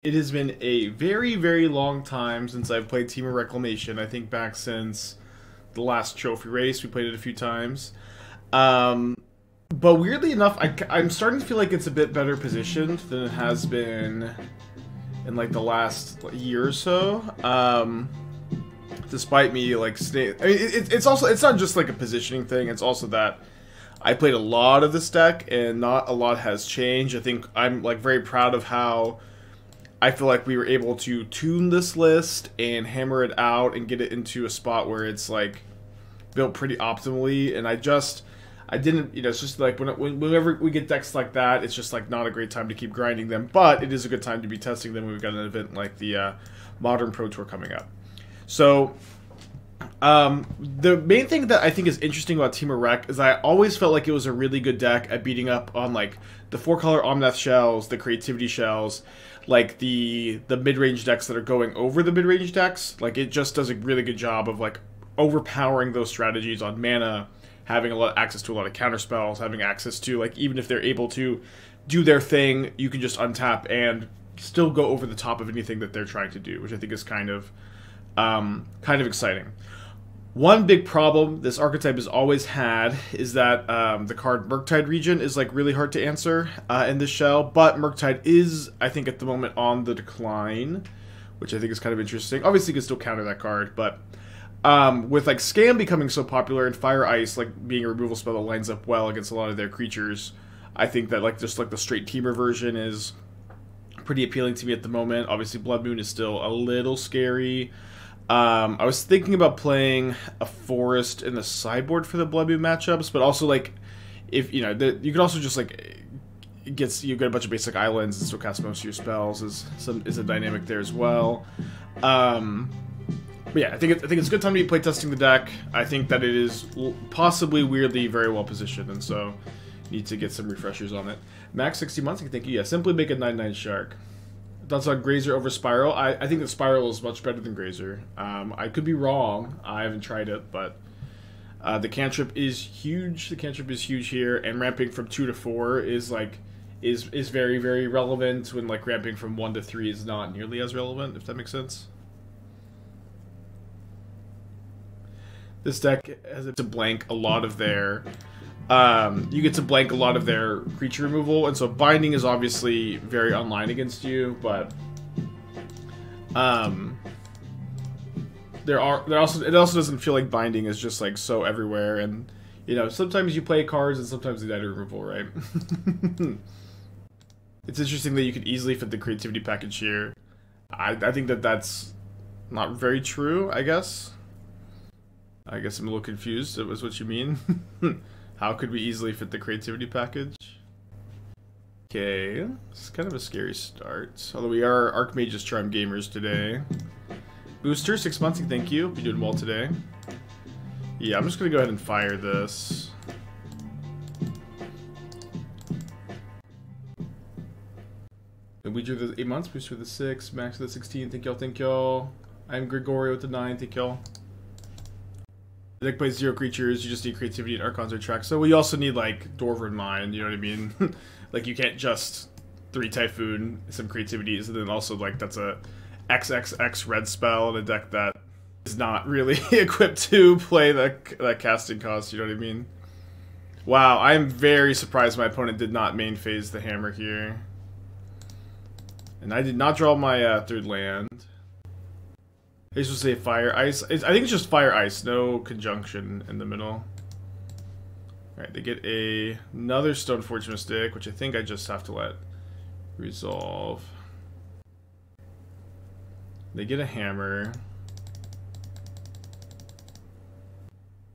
It has been a very, very long time since I've played Temur Reclamation. I think back since the last trophy race. We played it a few times. But weirdly enough, I'm starting to feel like it's a bit better positioned than it has been in like the last year or so. Despite me like staying, I mean, it's also, it's not just like a positioning thing. It's also that I played a lot of this deck and not a lot has changed. I think I'm like very proud of how I feel like we were able to tune this list and hammer it out and get it into a spot where it's like built pretty optimally. And I didn't, you know, it's just like whenever we get decks like that, it's just like not a great time to keep grinding them, but it is a good time to be testing them when we've got an event like the Modern Pro Tour coming up. So the main thing that I think is interesting about Temur Rec is I always felt like it was a really good deck at beating up on like the 4-color Omnath shells, the creativity shells, like the mid-range decks that are going over the mid-range decks. Like it just does a really good job of like overpowering those strategies on mana, having a lot of access to a lot of counter spells, having access to like even if they're able to do their thing, you can just untap and still go over the top of anything that they're trying to do, which I think is kind of exciting. One big problem this archetype has always had is that the card Murktide Regent is like really hard to answer in this shell, but Murktide is, I think, at the moment on the decline, which I think is kind of interesting. Obviously, you can still counter that card, but with like Scam becoming so popular and Fire Ice like being a removal spell that lines up well against a lot of their creatures, I think that like just like the straight Temur version is pretty appealing to me at the moment. Obviously, Blood Moon is still a little scary. I was thinking about playing a Forest in the sideboard for the Blood Moon matchups, but also like, if you know, you could also just like you get a bunch of basic islands and still cast most of your spells is a dynamic there as well. But yeah, I think it's a good time to be playtesting the deck. I think that it is possibly weirdly very well positioned, and so need to get some refreshers on it. Max 60 months, thank you. Yeah, simply make a 9/9 Shark. Thoughts on Grazer over Spiral? I think that Spiral is much better than Grazer. I could be wrong. I haven't tried it, but the cantrip is huge. The cantrip is huge here, and ramping from 2 to 4 is like is very, very relevant when like ramping from 1 to 3 is not nearly as relevant, if that makes sense. This deck has to blank a lot of their you get to blank a lot of their creature removal, and so binding is obviously very online against you, but it also doesn't feel like binding is just like so everywhere, and you know, sometimes you play cards and sometimes they die to removal, right? It's interesting that you could easily fit the creativity package here. I think that that's not very true, I guess. I'm a little confused. That was what you mean. How could we easily fit the creativity package? Okay, it's kind of a scary start. Although we are Archmage's Charm gamers today. Booster, 6 months, thank you. Hope you're doing well today. Yeah, I'm just gonna go ahead and fire this. And we drew the 8 months, booster the 6, max of the 16, thank y'all. I'm Gregorio with the 9, thank y'all. The deck plays 0 creatures, you just need creativity and Archons or track. So we also need like Dwarven Mind, you know what I mean? Like you can't just 3 Typhoon, some creativities, and then also like that's a XXX red spell in a deck that is not really equipped to play that casting cost, you know what I mean? Wow, I am very surprised my opponent did not main phase the hammer here. And I did not draw my 3rd land. I supposed to say Fire Ice. I think it's just Fire Ice, no conjunction in the middle. Alright, they get another Stoneforge Mystic, which I think I just have to let resolve. They get a hammer.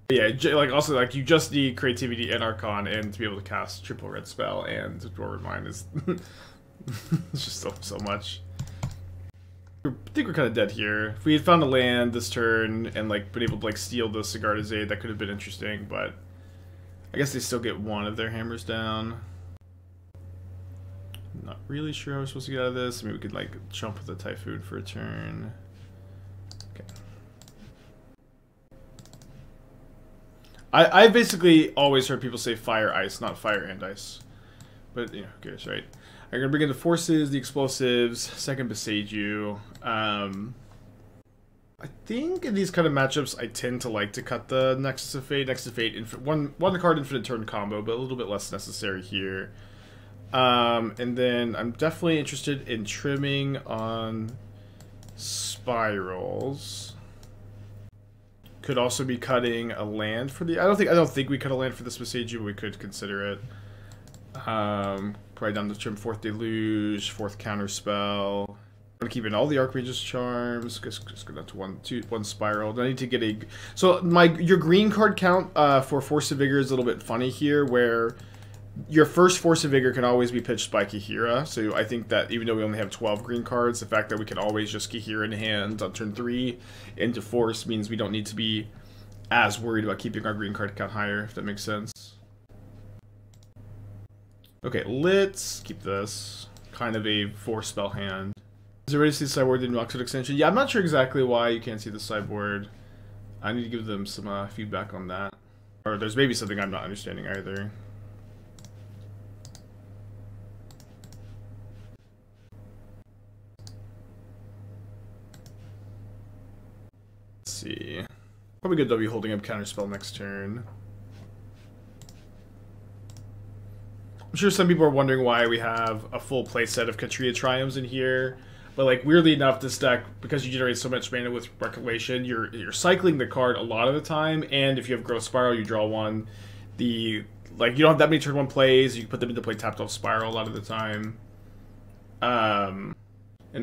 Yeah, like also like you just need creativity and Archon and to be able to cast triple red spell, and Dwarven Mind is it's just so much. I think we're kind of dead here. If we had found a land this turn and like been able to like steal the Sigarda's Aid, that could have been interesting, but I guess they still get one of their hammers down. Not really sure how we're supposed to get out of this. Maybe we could like jump with the Typhoon for a turn. Okay. I basically always heard people say Fire Ice, not Fire and Ice. But you know, who cares, right? I'm gonna bring in the forces, the explosives, second Boseiju. I think in these kind of matchups, I tend to like to cut the Nexus of Fate. Nexus of Fate, one card infinite turn combo, but a little bit less necessary here. And then I'm definitely interested in trimming on spirals. Could also be cutting a land for the. I don't think we cut a land for this Boseiju, but we could consider it. Probably down to trim fourth Deluge, fourth Counterspell. I'm gonna keep in all the Archmage's charms. Just go down to one spiral. I need to get a. So your green card count for Force of Vigor is a little bit funny here, where your first Force of Vigor can always be pitched by Kaheera. So I think that even though we only have 12 green cards, the fact that we can always just Kaheera in hand on turn 3 into Force means we don't need to be as worried about keeping our green card count higher, if that makes sense. Okay, let's keep this. Kind of a 4-spell hand. Is it ready to see the sideboard in Nexus extension? Yeah, I'm not sure exactly why you can't see the sideboard. I need to give them some feedback on that. Or there's maybe something I'm not understanding either. Let's see. Probably good W holding up Counterspell next turn. I'm sure some people are wondering why we have a full playset of Ketria Triomes in here. But like weirdly enough, this deck, because you generate so much mana with Reclamation, you're cycling the card a lot of the time, and if you have Growth Spiral, you draw one. You don't have that many turn 1 plays, you can put them into play tapped off Spiral a lot of the time. And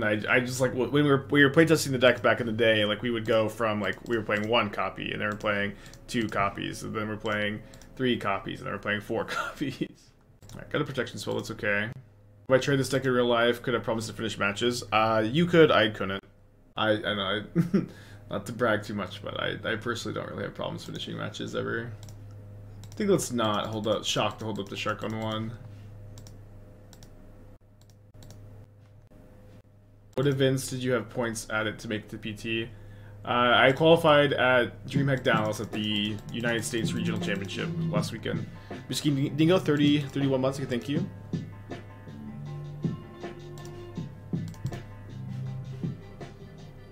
I just like when we were playtesting the deck back in the day, like we would go from like we were playing 1 copy, and then we're playing 2 copies, and then we're playing 3 copies, and then we're playing 4 copies. Alright, got a protection spell, that's okay. If I trade this deck in real life, could I promise to finish matches? You could, I couldn't. I know, not to brag too much, but I personally don't really have problems finishing matches ever. I think let's not hold up, Shock to hold up the Shark on 1. What events did you have points added to make the PT? I qualified at DreamHack Dallas at the United States Regional Championship last weekend. Misty Dingo, 31 months, thank you.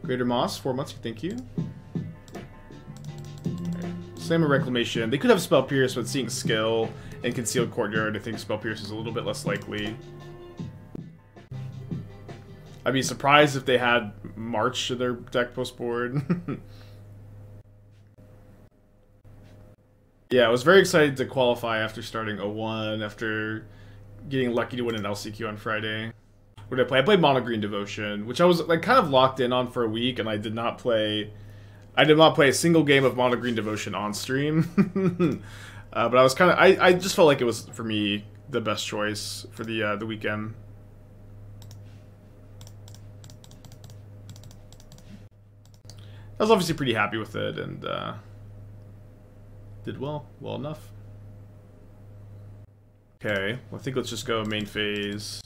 Greater Moss, 4 months, thank you. Right. Slam and Reclamation. They could have Spell Pierce, but seeing skill and Concealed Courtyard, I think Spell Pierce is a little bit less likely. I'd be surprised if they had March to their deck post board. Yeah, I was very excited to qualify after starting 0-1, after getting lucky to win an LCQ on Friday. What did I play? I played Mono Green Devotion, which I was like kind of locked in on for a week, and I did not play a single game of Mono Green Devotion on stream. But I was kind of I just felt like it was for me the best choice for the weekend. I was obviously pretty happy with it, and did well enough. Okay, well, I think let's just go main phase,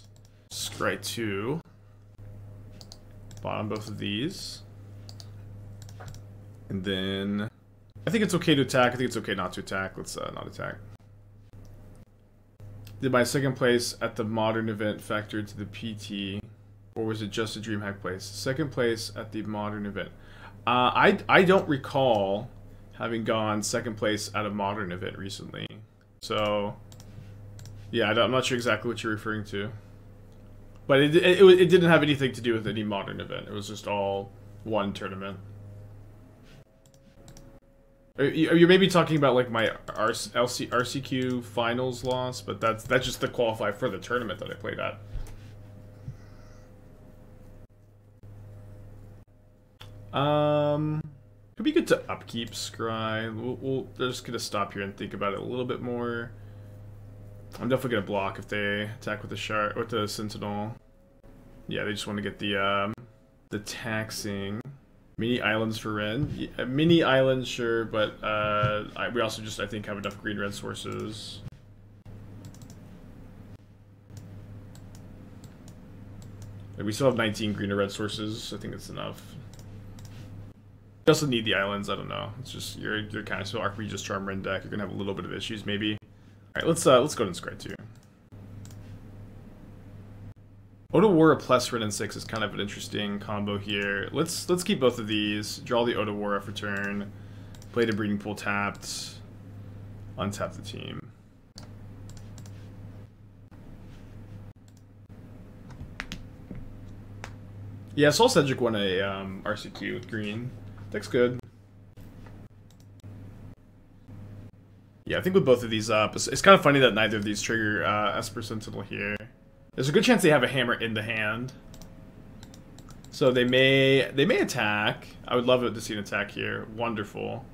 scry 2, bottom both of these, and then I think it's okay to attack. I think it's okay not to attack. Let's not attack. Did my second place at the modern event factor into the PT, or was it just a DreamHack place? Second place at the modern event. I don't recall having gone second place at a modern event recently. So, yeah, I'm not sure exactly what you're referring to. But it didn't have anything to do with any modern event. It was just all one tournament. You're maybe talking about like my RCQ finals loss, but that's just to qualify for the tournament that I played at. Could be good to upkeep Scry. We're just gonna stop here and think about it a little bit more. I'm definitely gonna block if they attack with the Shark, with the Sentinel. Yeah, they just want to get the taxing. Mini islands for Wrenn. Yeah, mini islands, sure, but we also just I think have enough green-red sources. Like, we still have 19 green or red sources. I think that's enough. You also need the islands. I don't know. It's just you're kind of so Archmage just Charm Wrenn deck. You're gonna have a little bit of issues maybe. All right, let's go to scry 2. Otawara plus Wrenn and Six is kind of an interesting combo here. Let's keep both of these. Draw the Otawara for turn. Play the Breeding Pool tapped. Untap the team. Yeah, Soul Cedric won a RCQ with green. Deck's good. Yeah, I think with both of these up, it's kind of funny that neither of these trigger Esper Sentinel here. There's a good chance they have a hammer in the hand. So they may attack. I would love it to see an attack here. Wonderful.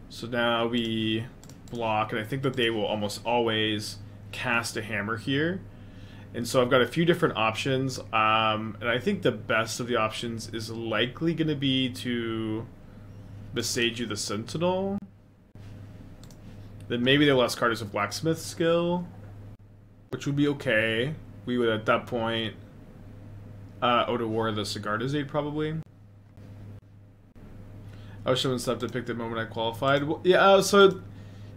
So now we block, and I think that they will almost always cast a hammer here. And so I've got a few different options, and I think the best of the options is likely going to be to Boseiju the Sentinel. Then maybe their last card is a Blacksmith skill, which would be okay. We would, at that point, Otawara the Sigarda's probably. I wish someone stopped to pick the moment I qualified. Well, yeah, so it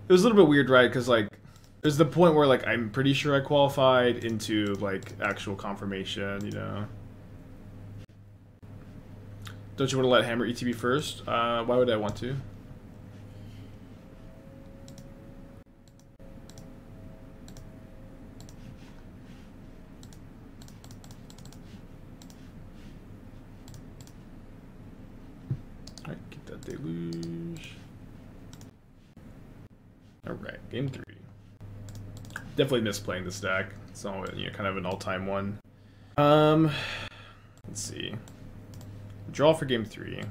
was a little bit weird, right? Because, like, there's the point where, like, I'm pretty sure I qualified into, like, actual confirmation, you know? Don't you want to let Hammer ETB first? Why would I want to? Alright, get that Deluge. Alright, game 3. Definitely miss playing this deck. It's all, you know, kind of an all-time one. Let's see. Draw for game 3.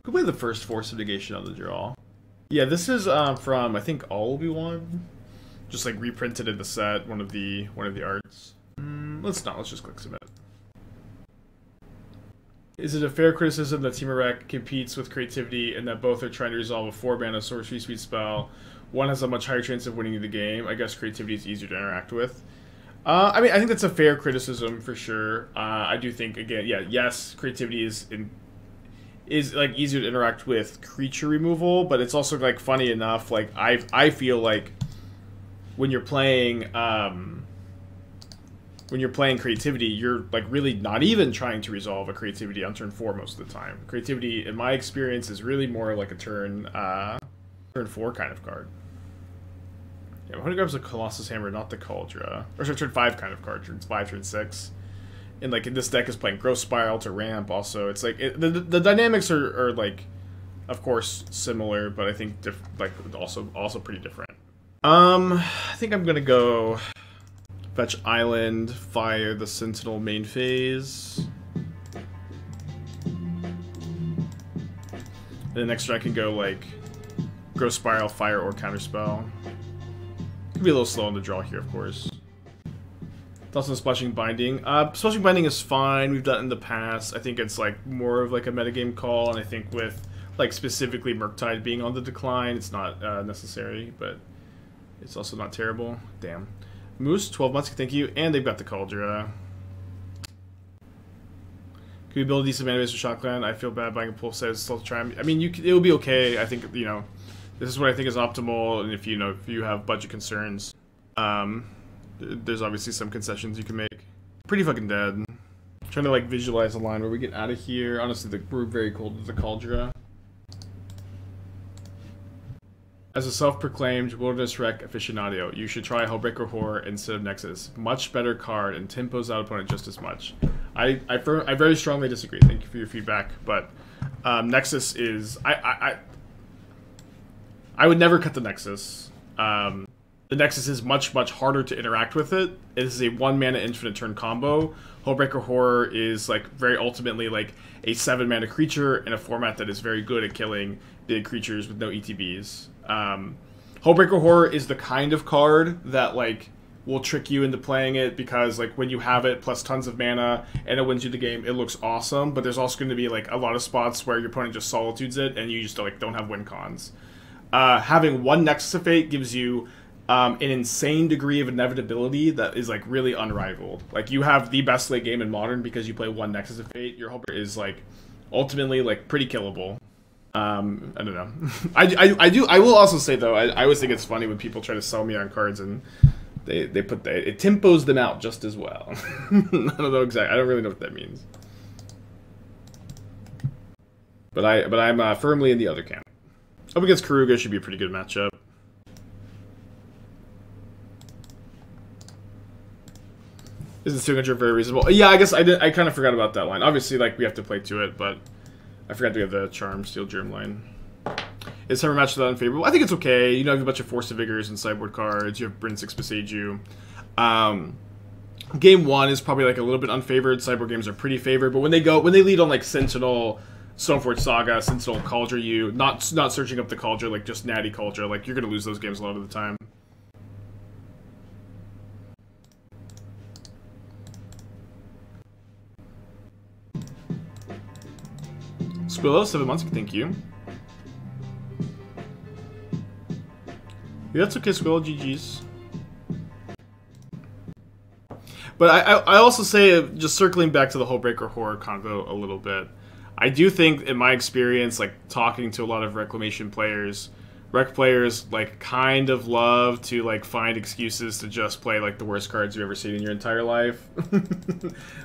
Could play the first Force of Negation on the draw. Yeah, this is from I think All Will Be One. Just like reprinted in the set, one of the arts. Let's not. Let's just click submit. Is it a fair criticism that Temur Rec competes with creativity and that both are trying to resolve a 4-mana sorcery speed spell? One has a much higher chance of winning the game. I guess creativity is easier to interact with. I mean, I think that's a fair criticism for sure. I do think, again, yeah, yes, creativity is like easier to interact with creature removal, but it's also like funny enough. Like I feel like when you're playing creativity, you're like really not even trying to resolve a creativity on turn 4 most of the time. Creativity, in my experience, is really more like a turn 4 kind of card. Yeah, when it grabs a Colossus Hammer, not the Cauldra. Or sorry, turn 5 kind of card, turn 5, turn 6. And like in this deck is playing Growth Spiral to ramp also. It's like, the dynamics are like, of course, similar, but I think like also pretty different. I think I'm gonna go fetch Island, fire the Sentinel main phase. And the next turn I can go like Growth Spiral, fire, or Counterspell. Could be a little slow on the draw here, of course. Also Splashing Binding. Splashing Binding is fine. We've done it in the past. I think it's like more of like a metagame call, and I think with like specifically Murktide being on the decline, it's not necessary, but it's also not terrible. Damn. Moose, 12 months, thank you. And they've got the Cauldra. Could we build a decent mana base for Shockland? I feel bad buying a Pulse set. Still try. I mean, it'll be okay. I think, you know, this is what I think is optimal, and if you have budget concerns, there's obviously some concessions you can make. Pretty fucking dead. I'm trying to like visualize a line where we get out of here. Honestly, we're very cold with the Cauldra. As a self-proclaimed Wilderness Rec aficionado, you should try Hullbreaker Horror instead of Nexus. Much better card and tempos out opponent just as much. I very strongly disagree. Thank you for your feedback, but Nexus is I would never cut the Nexus. The Nexus is much harder to interact with it. It is a 1-mana infinite turn combo. Hullbreaker Horror is like very ultimately like a 7-mana creature in a format that is very good at killing big creatures with no ETBs. Hullbreaker Horror is the kind of card that like will trick you into playing it because like when you have it plus tons of mana and it wins you the game, it looks awesome. But there's also going to be like a lot of spots where your opponent just solitudes it and you just like don't have win cons. Having one Nexus of Fate gives you an insane degree of inevitability that is like really unrivaled. Like you have the best late game in Modern because you play one Nexus of Fate. Your Hullbreaker is like ultimately like pretty killable. I don't know. I will also say though, I always think it's funny when people try to sell me on cards and It tempos them out just as well. I don't know exactly. I don't really know what that means. But I'm firmly in the other camp. Up against Kaheera should be a pretty good matchup. Isn't signature very reasonable? Yeah, I guess I kind of forgot about that line. Obviously, like, we have to play to it, but I forgot we have the Charm Steel Germ line. Is summer match that unfavorable? I think it's okay. You know, you have a bunch of Force of Vigors and sideboard cards. You have Wrenn and Six Boseiju. Game 1 is probably like a little bit unfavored. Sideboard games are pretty favored, but when they lead on like Sentinel, Stoneforge Saga, Sentinel, Cauldron, you not searching up the Cauldron, like just natty Cauldron, like you're gonna lose those games a lot of the time. Squillo, 7 months, thank you. Yeah, that's okay, Squillo, GG's. But I also say, just circling back to the Hullbreaker horror convo a little bit, I do think, in my experience, like, talking to a lot of Reclamation players, Rec players, like, kind of love to, like, find excuses to just play, like, the worst cards you've ever seen in your entire life.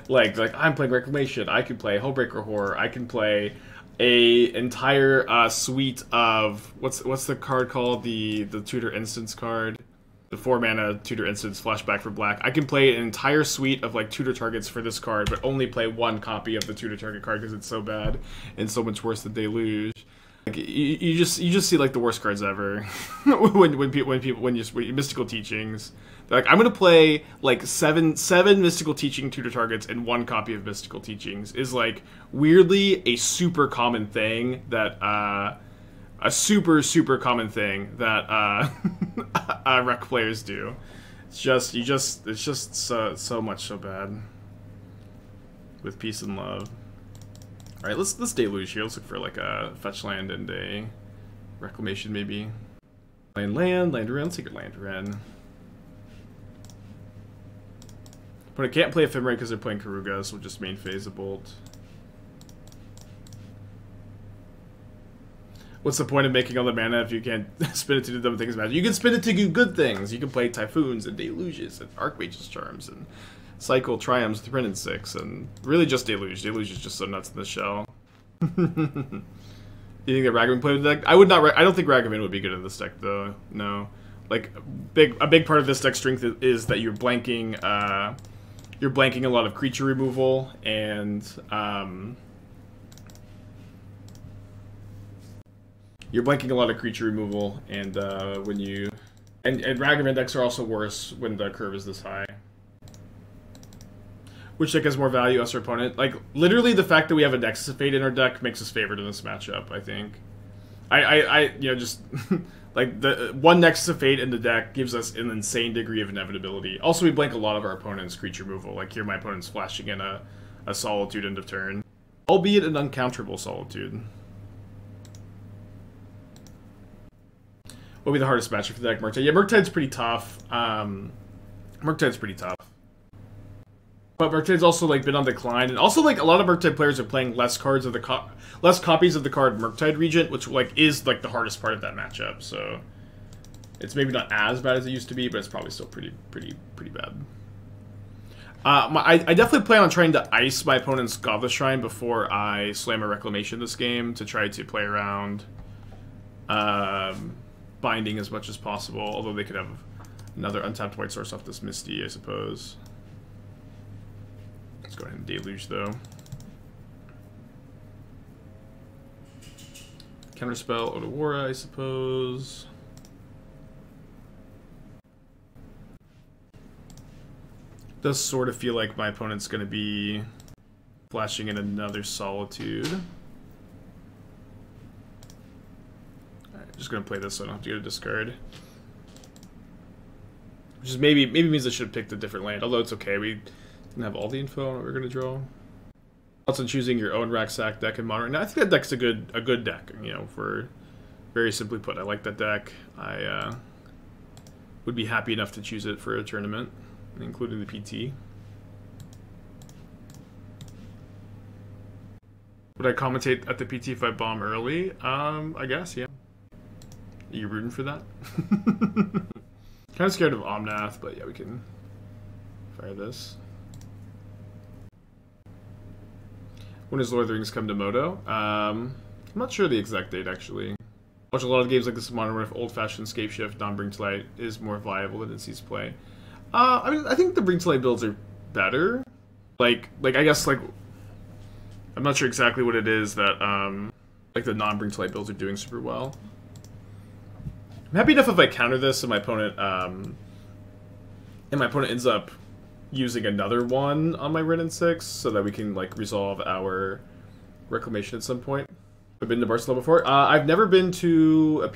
like, I'm playing Reclamation, I can play Hullbreaker horror, I can play a entire suite of, what's the card called? The Tutor Instance card? The 4-mana Tutor Instance Flashback for black. I can play an entire suite of like tutor targets for this card, but only play one copy of the tutor target card because it's so bad and so much worse that they lose. Like you just see like the worst cards ever when you mystical teachings. They're like, I'm gonna play like seven mystical teaching tutor targets and one copy of mystical teachings is like weirdly a super common thing that a super common thing that rec players do. It's just so much so bad. With peace and love. All right, let's deluge here. Let's look for like a fetch land and a reclamation maybe. Land Wrenn. Let's take a land Wrenn. But I can't play Ephemerate because they're playing Kaheera, so we'll just main phase a bolt. What's the point of making all the mana if you can't spin it to do dumb things? You can spin it to do good things. You can play Typhoons and Deluges and Archmage's Charms and cycle Triumphs with Wrenn and Six and really just Deluge. Deluge is just so nuts in the shell. You think that Ragavan played with the deck? I would not. I don't think Ragavan would be good in this deck though. No, like a big part of this deck strength is that you're blanking. You're blanking a lot of creature removal and. You're blanking a lot of creature removal, and when you... And Ragavan decks are also worse when the curve is this high. Which deck has more value as our opponent? Like, literally the fact that we have a Nexus of Fate in our deck makes us favored in this matchup, I think. You know, just... like, the one Nexus of Fate in the deck gives us an insane degree of inevitability. Also, we blank a lot of our opponent's creature removal. Like, here my opponent's flashing in a Solitude end of turn. Albeit an uncounterable Solitude. What would be the hardest matchup for the deck? Murktide? Yeah, Murktide's pretty tough. Murktide's pretty tough. But Murktide's also like been on decline, and also like a lot of Murktide players are playing less cards of the less copies of the card Murktide Regent, which like is like the hardest part of that matchup. So it's maybe not as bad as it used to be, but it's probably still pretty bad. I definitely plan on trying to ice my opponent's Godless Shrine before I slam a Reclamation this game to try to play around. Binding as much as possible, although they could have another untapped white source off this Misty, I suppose. Let's go ahead and Deluge, though. Counterspell, Otawara, I suppose. Does sort of feel like my opponent's going to be flashing in another Solitude. Just gonna play this so I don't have to get a discard. Which is maybe means I should have picked a different land, although it's okay. We didn't have all the info on what we're gonna draw. Also choosing your own rack sack deck in Modern. Now, I think that deck's a good deck, you know, for very simply put. I like that deck. I would be happy enough to choose it for a tournament, including the PT. Would I commentate at the PT if I bomb early? I guess, yeah. Are you rooting for that? Kind Kind of scared of Omnath, but yeah, we can fire this. When does Lord of the Rings come to Moto? I'm not sure the exact date, actually. Watch a lot of games like this in Modern where if old-fashioned Scape Shift, non-Bring to Light is more viable than it sees play. I mean, I think the Bring to Light builds are better. Like I guess, like, I'm not sure exactly what it is that, like, the non-Bring to Light builds are doing super well. I'm happy enough if I counter this and my opponent ends up using another one on my Wrenn and Six so that we can, like, resolve our Reclamation at some point. I've been to Barcelona before. I've never been to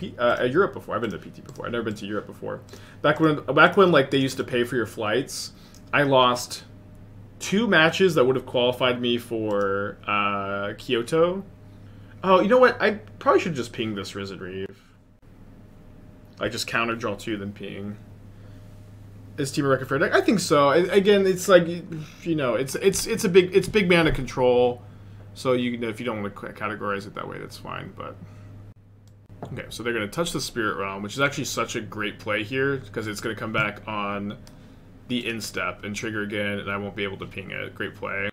Europe before. I've been to PT before. I've never been to Europe before. Back when like they used to pay for your flights, I lost 2 matches that would have qualified me for Kyoto. Oh, you know what? I probably should just ping this Risen Reeve. Like just counter draw 2, then ping. Is Temur record fair deck? I think so. Again, it's like, you know, it's big mana control. So you know, if you don't want to categorize it that way, that's fine. But okay, so they're going to touch the Spirit Realm, which is actually such a great play here because it's going to come back on the instep and trigger again, and I won't be able to ping it. Great play.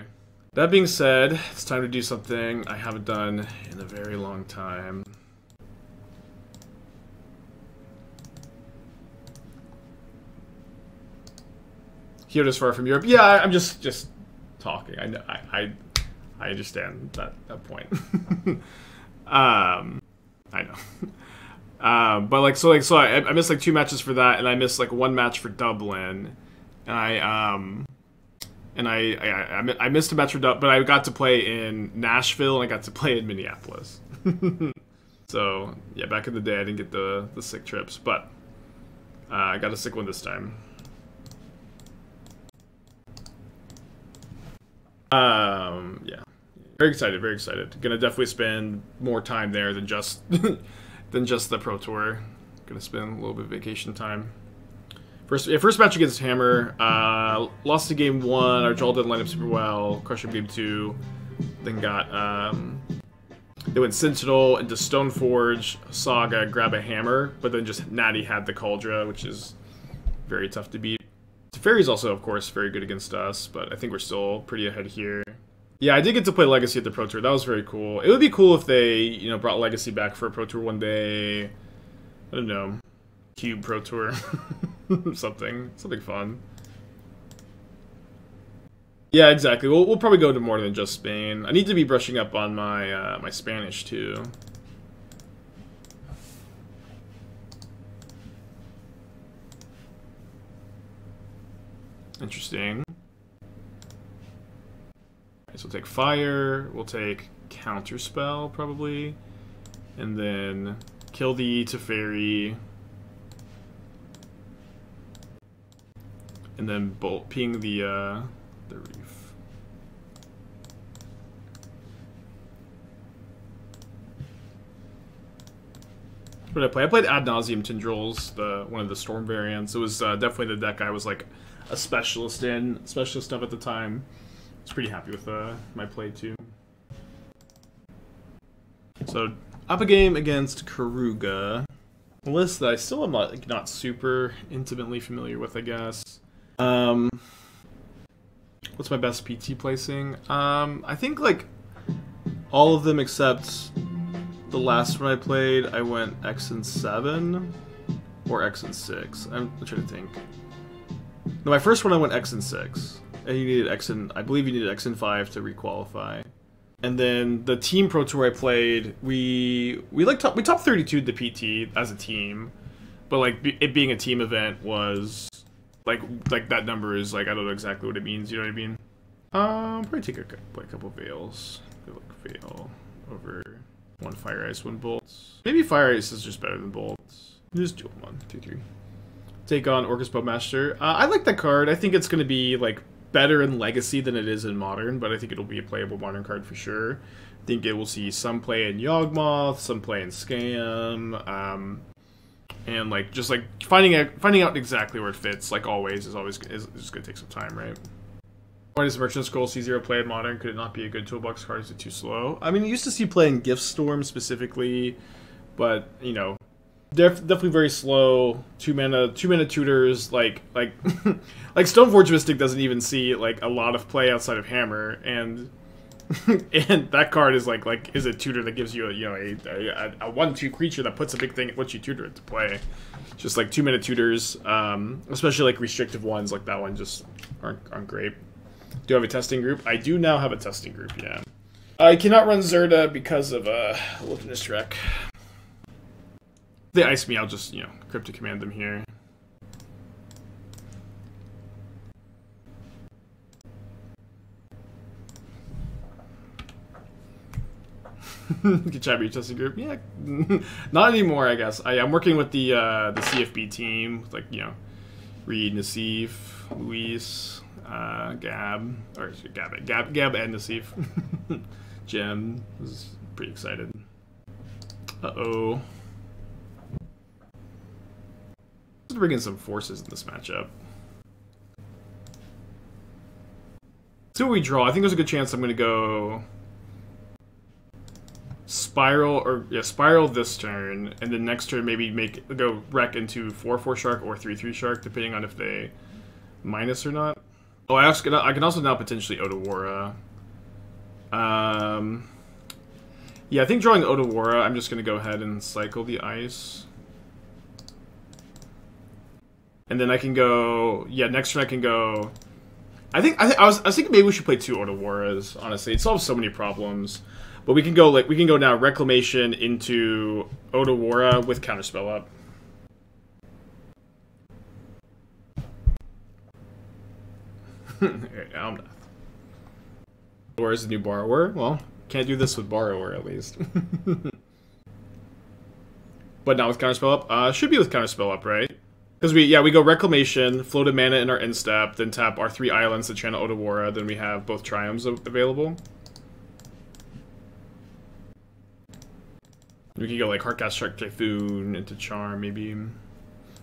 That being said, it's time to do something I haven't done in a very long time. Kyoto's far from Europe. Yeah, I'm just talking. I know. I understand that point. I know. But like so I missed like 2 matches for that, and I missed like 1 match for Dublin, and I missed a match for Dublin, but I got to play in Nashville and I got to play in Minneapolis. So yeah, back in the day I didn't get the sick trips, but I got a sick one this time. Yeah. Very excited, very excited. Gonna definitely spend more time there than just the Pro Tour. Gonna spend a little bit of vacation time. First match against Hammer. Lost to game 1. Our Jaw didn't line up super well. Crushed game 2. Then got they went Sentinel into Stoneforge, Saga, grab a Hammer, but then just Natty had the Cauldra, which is very tough to beat. Teferi's also, of course, very good against us, but I think we're still pretty ahead here. Yeah, I did get to play Legacy at the Pro Tour. That was very cool. It would be cool if they, you know, brought Legacy back for a Pro Tour one day. I don't know. Cube Pro Tour. something fun. Yeah, exactly. We'll probably go to more than just Spain. I need to be brushing up on my my Spanish too. Interesting. So we'll take Fire, we'll take Counterspell, probably. And then kill the Teferi. And then ping the Reef. What did I play? I played Ad Nauseam Tendrils, one of the Storm variants. It was definitely the deck I was like a specialist of at the time. I was pretty happy with my play too. So up a game against Karuga, a list that I still am not super intimately familiar with, I guess. What's my best PT placing? I think like all of them except the last one I played. I went X and 7 or X and 6. I'm trying to think. No, my first one I went X and 6. And you needed X and, I believe you needed X and 5 to requalify. And then the team Pro Tour I played, we top 32'd the PT as a team, but like it being a team event was like that number is like, I don't know exactly what it means. You know what I mean? Probably take a couple Veils. Like Veil over 1 Fire Ice, 1 Bolts. Maybe Fire Ice is just better than Bolts. Just do 1, 2, 3. Take on Orcus Bowmaster. I like that card. I think it's going to be like better in Legacy than it is in Modern, but I think it'll be a playable Modern card for sure. I think it will see some play in Yawgmoth, some play in Scam, and like just like finding out exactly where it fits, like always, is just gonna take some time, right? Why does Merchant Scroll C0 play in Modern? Could it not be a good toolbox card? Is it too slow? I mean, you used to see play in Gift Storm specifically, but you know, Definitely very slow. Two mana tutors. Like like Stoneforge Mystic doesn't even see like a lot of play outside of Hammer, and and that card is is a tutor that gives you a a 1/2 creature that puts a big thing once you tutor it to play. Just like 2 mana tutors, especially like restrictive ones like that one just aren't great. Do I have a testing group? I do now have a testing group. Yeah. I cannot run Zerda because of Wilderness Rec. If they ice me, I'll just, Crypto Command them here. Good job, your testing group. Yeah, not anymore, I guess. I'm working with the CFB team, like, Reed, Nassif, Luis, Gab and Nassif. Jim was pretty excited. Uh-oh. Let's bring in some forces in this matchup. See what we draw. I think there's a good chance I'm going to go Spiral this turn, and then next turn maybe go wreck into 4/4 Shark or 3/3 Shark, depending on if they minus or not. Oh, I can also now potentially Otawara. Yeah, I think drawing Otawara, I'm just gonna go ahead and cycle the ice, and then I can go. Yeah, next turn I can go. I was thinking maybe we should play 2 Otawaras. Honestly, it solves so many problems. But we can go now Reclamation into Otawara with Counterspell up. Almnath. Where's the new Borrower? Well, can't do this with Borrower at least. But not with Counterspell up. Should be with Counterspell up, right? Because we go Reclamation, floated mana in our end step, then tap our 3 islands to channel Otawara, then we have both Triomes available. We can go like Hardcast Shark Typhoon into Charm, maybe.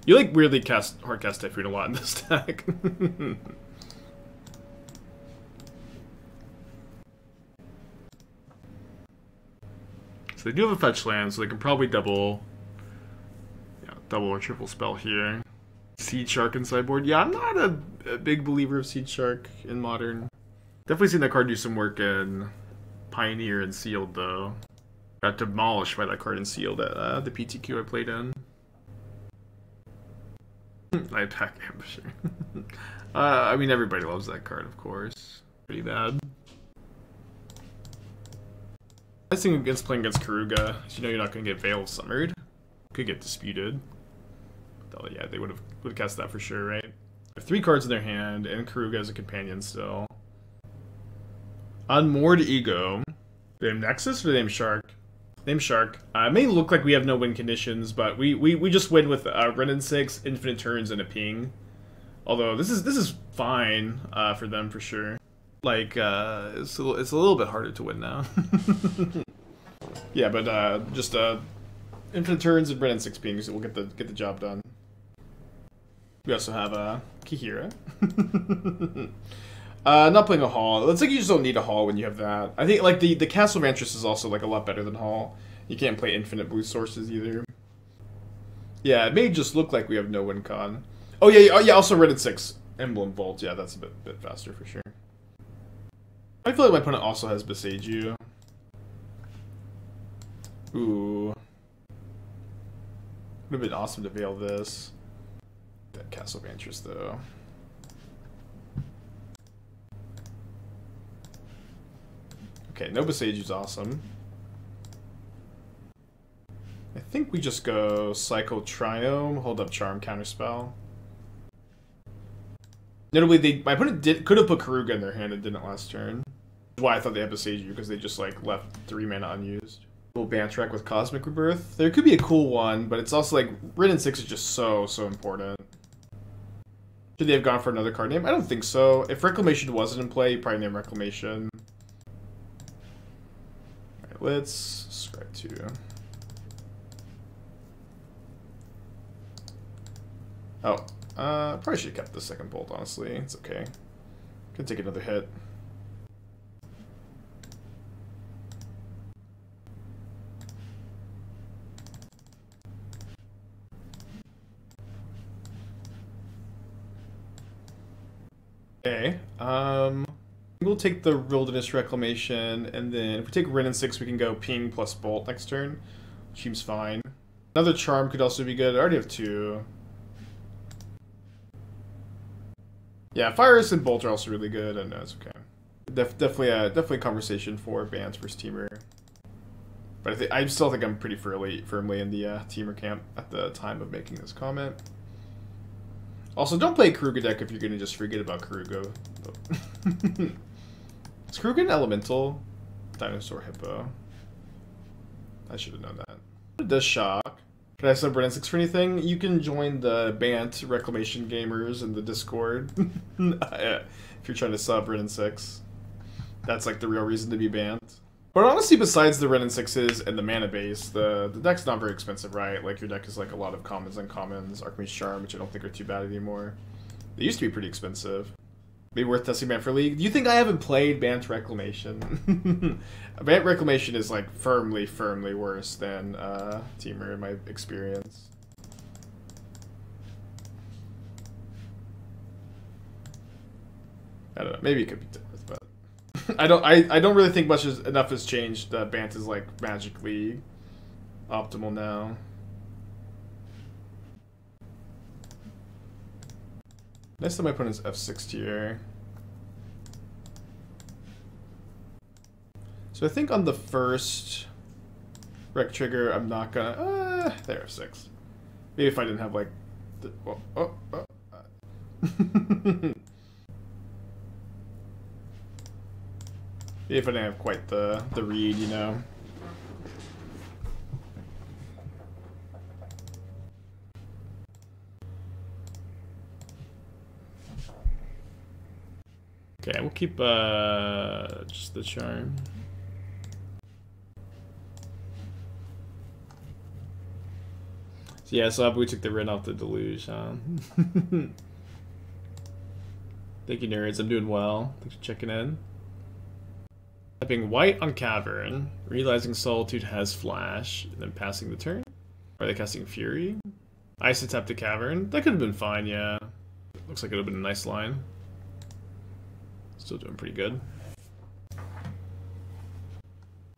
You like weirdly cast Hardcast Typhoon a lot in this deck. So they do have a fetch land, so they can probably double or triple spell here. Seed Shark in sideboard. Yeah, I'm not a big believer of Seed Shark in Modern. Definitely seen that card do some work in Pioneer and Sealed, though. Got demolished by that card in Sealed at the PTQ I played in. I attack Ambusher. I mean, everybody loves that card, of course. Pretty bad. I think against playing against Kaheera, you know you're not going to get Veil of Summered. Could get Disputed. Oh, yeah, they would have cast that for sure, right? They have 3 cards in their hand, and Kaheera as a companion still. Unmoored Ego. They name Nexus or they name Shark? Name Shark. It may look like we have no win conditions, but we just win with Wrenn and Six, infinite turns, and a ping. Although this is fine for them for sure. Like it's a little bit harder to win now. Yeah, but just infinite turns and Wrenn and Six pings, we'll get the job done. We also have Kaheera. Not playing a Hall. It's like you just don't need a Hall when you have that. I think like the Castle Vantress is also like a lot better than Hall. You can't play infinite blue sources either. Yeah, it may just look like we have no win con. Oh yeah. Also Wrenn and Six Emblem Vault. Yeah, that's a bit faster for sure. I feel like my opponent also has Boseiju. Ooh, would have been awesome to veil this. That Castle Vantress though. Okay, no Boseiju's awesome. I think we just go Cycle Triome, hold up Charm, Counterspell. Notably, my opponent could have put Kaheera in their hand and didn't last turn. That's why I thought they had Boseiju, because they just like left 3 mana unused. Little Bantrack with Cosmic Rebirth. There could be a cool one, but it's also like Wrenn and Six is just so important. Should they have gone for another card name? I don't think so. If Reclamation wasn't in play, you'd probably name Reclamation. Alright, let's subscribe to. Oh, probably should have kept the second bolt, honestly. It's okay. Could take another hit. Okay. We'll take the Wilderness Reclamation, and then if we take Wrenn and Six, we can go Ping plus Bolt next turn. Seems fine. Another Charm could also be good. I already have 2. Yeah, Fires and Bolt are also really good, and it's okay. Definitely a conversation for Bant versus Temur. But I still think I'm pretty firmly in the Temur camp at the time of making this comment. Also, don't play Karuga deck if you're going to just forget about Karuga. Is Karuga an elemental? Dinosaur Hippo. I should have known that. It does shock. Can I sub Wrenn and Six for anything? You can join the Bant Reclamation gamers in the Discord. If you're trying to sub Wrenn and Six. That's like the real reason to be banned. But honestly, besides the Wrenn and Sixes and the mana base, the deck's not very expensive, right? Like, your deck is like a lot of commons and commons, Archmage Charm, which I don't think are too bad anymore. They used to be pretty expensive. Maybe worth testing Bant for League. Do you think I haven't played Bant Reclamation? Bant Reclamation is like firmly worse than Temur in my experience. I don't know. Maybe it could be different, but I don't really think enough has changed that Bant is like magically optimal now. Next time my opponent's F6 tier. So I think on the first rec trigger, I'm not gonna. There, F6. Maybe if I didn't have like the. Maybe if I didn't have quite the read, you know. Okay, we'll keep just the charm. So yeah, so we took the Wrenn off the Deluge, huh? Thank you, nerds. I'm doing well. Thanks for checking in. Tapping white on Cavern, realizing Solitude has Flash, and then passing the turn. Are they casting Fury? Ice tap to Cavern. That could have been fine, yeah. Looks like it would have been a nice line. Still doing pretty good.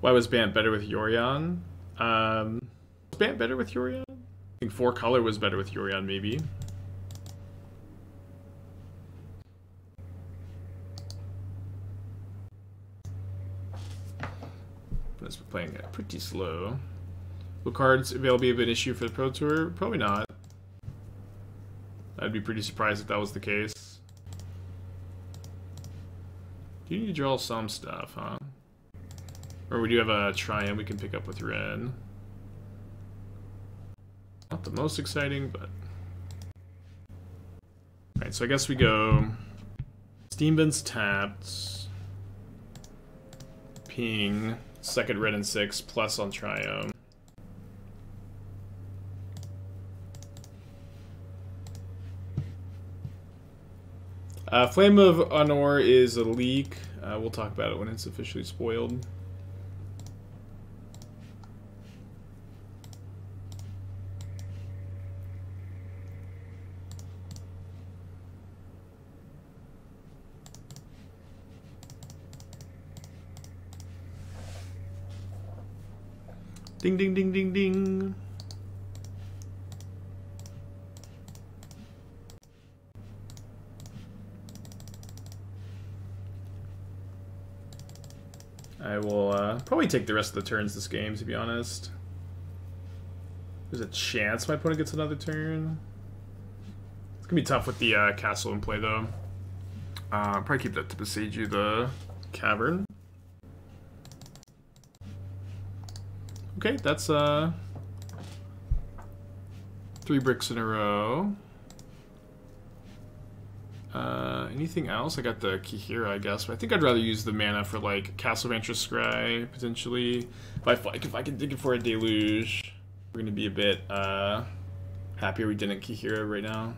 Why was Bant better with Yorion? Was Bant better with Yorion? I think 4 color was better with Yorion, maybe. But we're playing it pretty slow. Will cards availability be an issue for the Pro Tour? Probably not. I'd be pretty surprised if that was the case. You need to draw some stuff, huh? Or we do have a Triumph we can pick up with Wrenn. Not the most exciting, but... Alright, so I guess we go... Steambin's tapped. Ping. Second Wrenn and Six, plus on Triumph. Flame of Honor is a leak. We'll talk about it when it's officially spoiled. Ding, ding, ding, ding, ding. I will probably take the rest of the turns this game, to be honest. There's a chance my opponent gets another turn. It's gonna be tough with the castle in play, though. Probably keep that to Boseiju the Cavern. Okay, that's 3 bricks in a row. Anything else? I got the Kaheera, I guess, but I think I'd rather use the mana for like Castle Vantress Scry, potentially. If I can dig it for a Deluge, we're gonna be a bit happier we didn't Kaheera right now.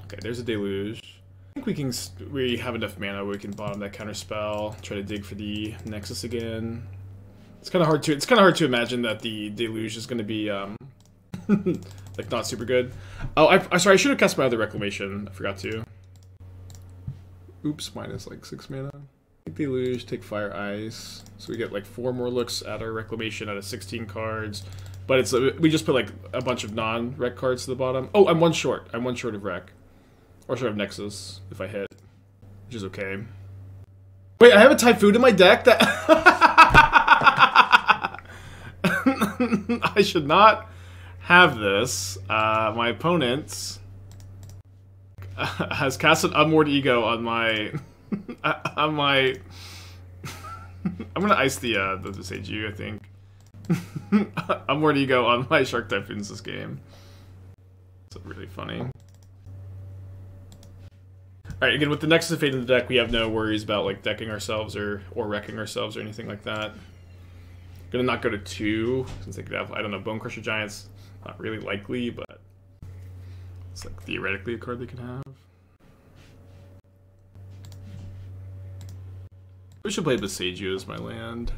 Okay, there's a Deluge. I think we have enough mana where we can bottom that Counterspell, try to dig for the Nexus again. It's kind of hard to imagine that the Deluge is gonna be like not super good. Oh, sorry, I should have cast my other Reclamation. I forgot to. oops, minus like 6 mana. Take Deluge, take Fire Ice. So we get like 4 more looks at our Reclamation out of 16 cards. But it's we just put like a bunch of non-rec cards to the bottom. Oh, I'm one short. I'm one short of rec. Or short of Nexus, if I hit. Which is okay. Wait, I have a Typhoon in my deck that... I should not have this. My opponent has cast an Unmoored Ego on my... on my... I'm gonna ice the Boseiju, I think. Unmoored Ego on my Shark Typhoons this game. It's really funny. Alright, again, with the Nexus of Fate in the deck, we have no worries about, like, decking ourselves or wrecking ourselves or anything like that. Gonna not go to 2, since they could have, I don't know, Bone Crusher Giants. Not really likely, but it's, like, theoretically a card they can have. We should play Boseiju as my land.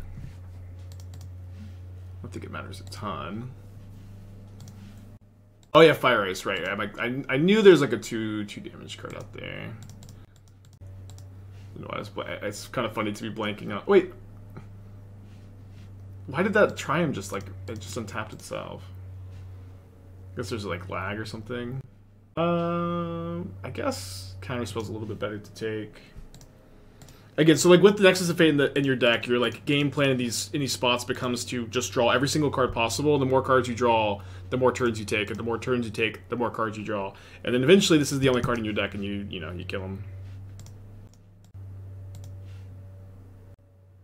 I don't think it matters a ton. Oh yeah, Fire Ice, right. I knew there's like a 2 damage card out there. No, it's kind of funny to be blanking out. Wait. Why did that Triumph just like, it just untapped itself? I guess there's like lag or something. I guess Counterspell's a little bit better to take. Again, so like with the Nexus of Fate in your deck, your like game plan in these spots becomes to just draw every single card possible. The more cards you draw, the more turns you take, and the more turns you take, the more cards you draw. And then eventually, this is the only card in your deck, and you kill them.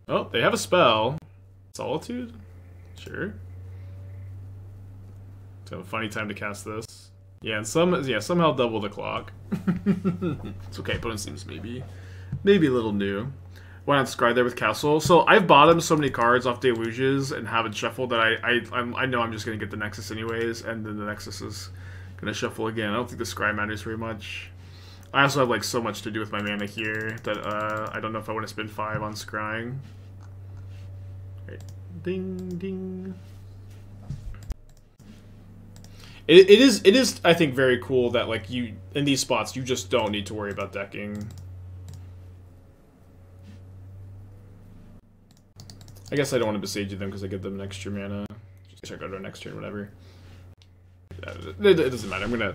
Oh, they have a spell, Solitude. Sure. It's kind of a funny time to cast this. Yeah, and somehow double the clock. It's okay. Opponent seems maybe a little new. Why not scry there with Castle? So I've bottomed so many cards off Deluges and have it shuffled that I know I'm just gonna get the Nexus anyways, and then the Nexus is gonna shuffle again. I don't think the scry matters very much. I also have like so much to do with my mana here that I don't know if I want to spend 5 on scrying. Right. Ding ding. It is I think very cool that like you in these spots you just don't need to worry about decking. I guess I don't want to Boseiju them because I give them an extra mana. Just check out our next turn, whatever. It doesn't matter. I'm gonna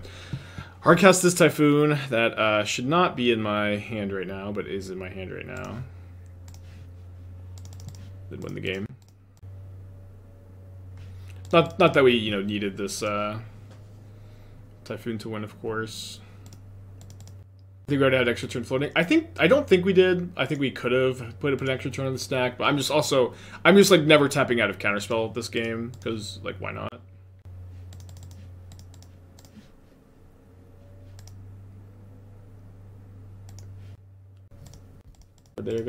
hardcast this Typhoon that should not be in my hand right now, but is in my hand right now. Then win the game. Not that we needed this Typhoon to win, of course. I think we already had extra turn floating. I don't think we did. I think we could have put an extra turn on the stack, but I'm just like never tapping out of Counterspell this game because like why not? They're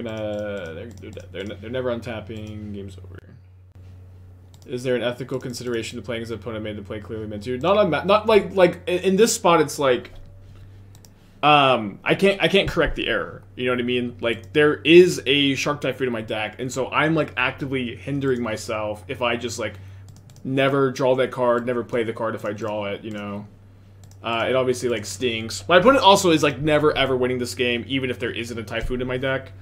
never untapping. Game's over. Is there an ethical consideration to playing as an opponent made to play clearly meant to? Not like in this spot. It's like. I can't correct the error. You know what I mean? Like, there is a Shark Typhoon in my deck, and so I'm, like, actively hindering myself if I just, like, never draw that card, never play the card if I draw it, you know? It obviously, like, stinks. My opponent also is, like, never ever winning this game, even if there isn't a Typhoon in my deck.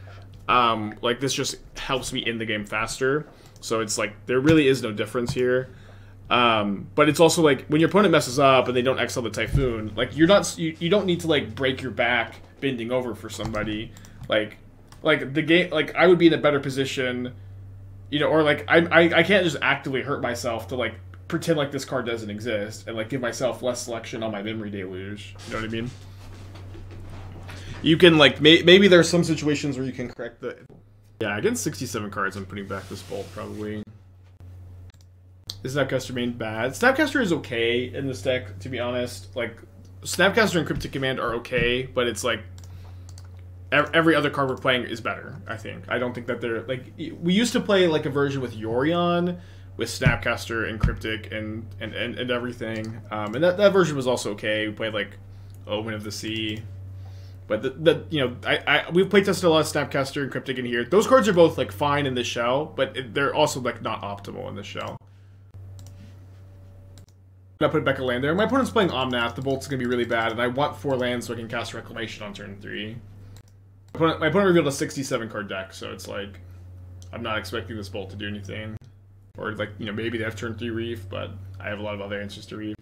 Like, this just helps me end the game faster. So it's, like, there really is no difference here. But it's also like when your opponent messes up and they don't exile the Typhoon, like you don't need to like break your back bending over for somebody. Like the game, like I would be in a better position, or like I can't just actively hurt myself to like pretend like this card doesn't exist and like give myself less selection on my Memory Deluge. You know what I mean? You can like maybe there's some situations where you can correct the. Yeah, against 67 cards, I'm putting back this Bolt probably. Is Snapcaster main bad? Snapcaster is okay in this deck, to be honest. Like, Snapcaster and Cryptic Command are okay, but it's like every other card we're playing is better, I think. I don't think that they're like we used to play like a version with Yorion, with Snapcaster and Cryptic and everything. And that version was also okay. We played like Omen of the Sea. But we've playtested a lot of Snapcaster and Cryptic in here. Those cards are both like fine in this shell, but they're also like not optimal in this shell. I put back a land there. My opponent's playing Omnath. The Bolt's gonna be really bad, and I want 4 lands so I can cast Reclamation on turn 3. My opponent revealed a 67 card deck, so it's like I'm not expecting this Bolt to do anything. Or like, you know, maybe they have turn 3 Reef, but I have a lot of other answers to Reef.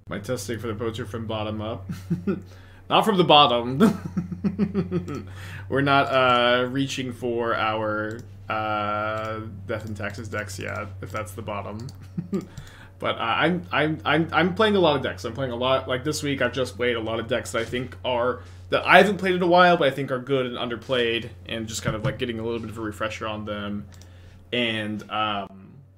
My testing for the boats are from bottom up. Not from the bottom. We're not reaching for our Death and Taxes decks yet, if that's the bottom. But I'm playing a lot of decks. I'm playing a lot. Like this week, I've just played a lot of decks that I think are that I haven't played in a while, but I think are good and underplayed, and just kind of like getting a little bit of a refresher on them. And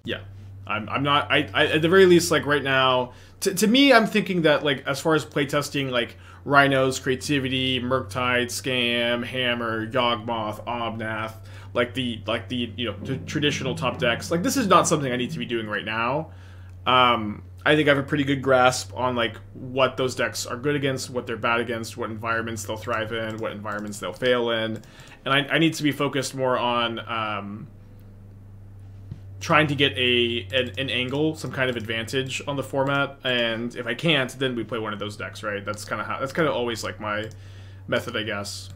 yeah, I'm not. I at the very least, like right now, to me, I'm thinking that like as far as playtesting, like Rhinos, Creativity, Murktide, Scam, Hammer, Yawgmoth, Omnath, like the you know the traditional top decks. Like this is not something I need to be doing right now. I think I have a pretty good grasp on like what those decks are good against, what they're bad against, what environments they'll thrive in, what environments they'll fail in, and I need to be focused more on trying to get an angle, some kind of advantage on the format. And if I can't, then we play one of those decks, right? That's kind of always like my method, I guess.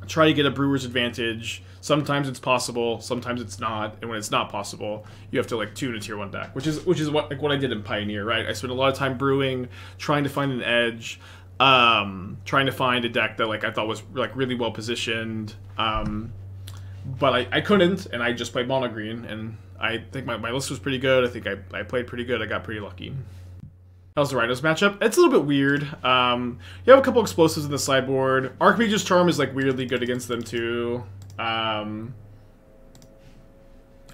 Try to get a brewer's advantage. Sometimes it's possible, sometimes it's not, and when it's not possible, you have to like tune a tier 1 deck, which is what I did in Pioneer, right? I spent a lot of time brewing, trying to find an edge, trying to find a deck that like I thought was like really well positioned, but I couldn't, and I just played mono green, and I think my list was pretty good. I think I played pretty good. I got pretty lucky. How's the Rhinos matchup? It's a little bit weird. You have a couple explosives in the sideboard. Archmage's Charm is like weirdly good against them too. I'm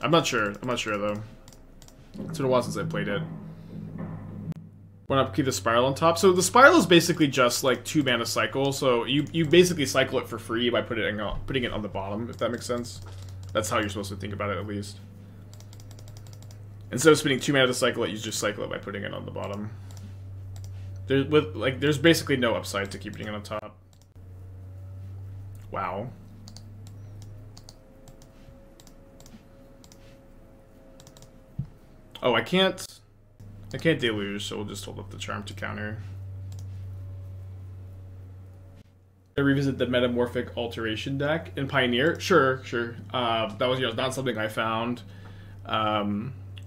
not sure. I'm not sure though. It's been a while since I played it. Want to keep the Spiral on top. So the Spiral is basically just like 2 mana cycle. So you basically cycle it for free by putting it on the bottom, if that makes sense. That's how you're supposed to think about it, at least. Instead of spending 2 mana to cycle it, you just cycle it by putting it on the bottom. There's basically no upside to keeping it on top. Wow. Oh, I can't deluge, so we'll just hold up the charm to counter. I revisit the Metamorphic Alteration deck in Pioneer. Sure. That was not something I found.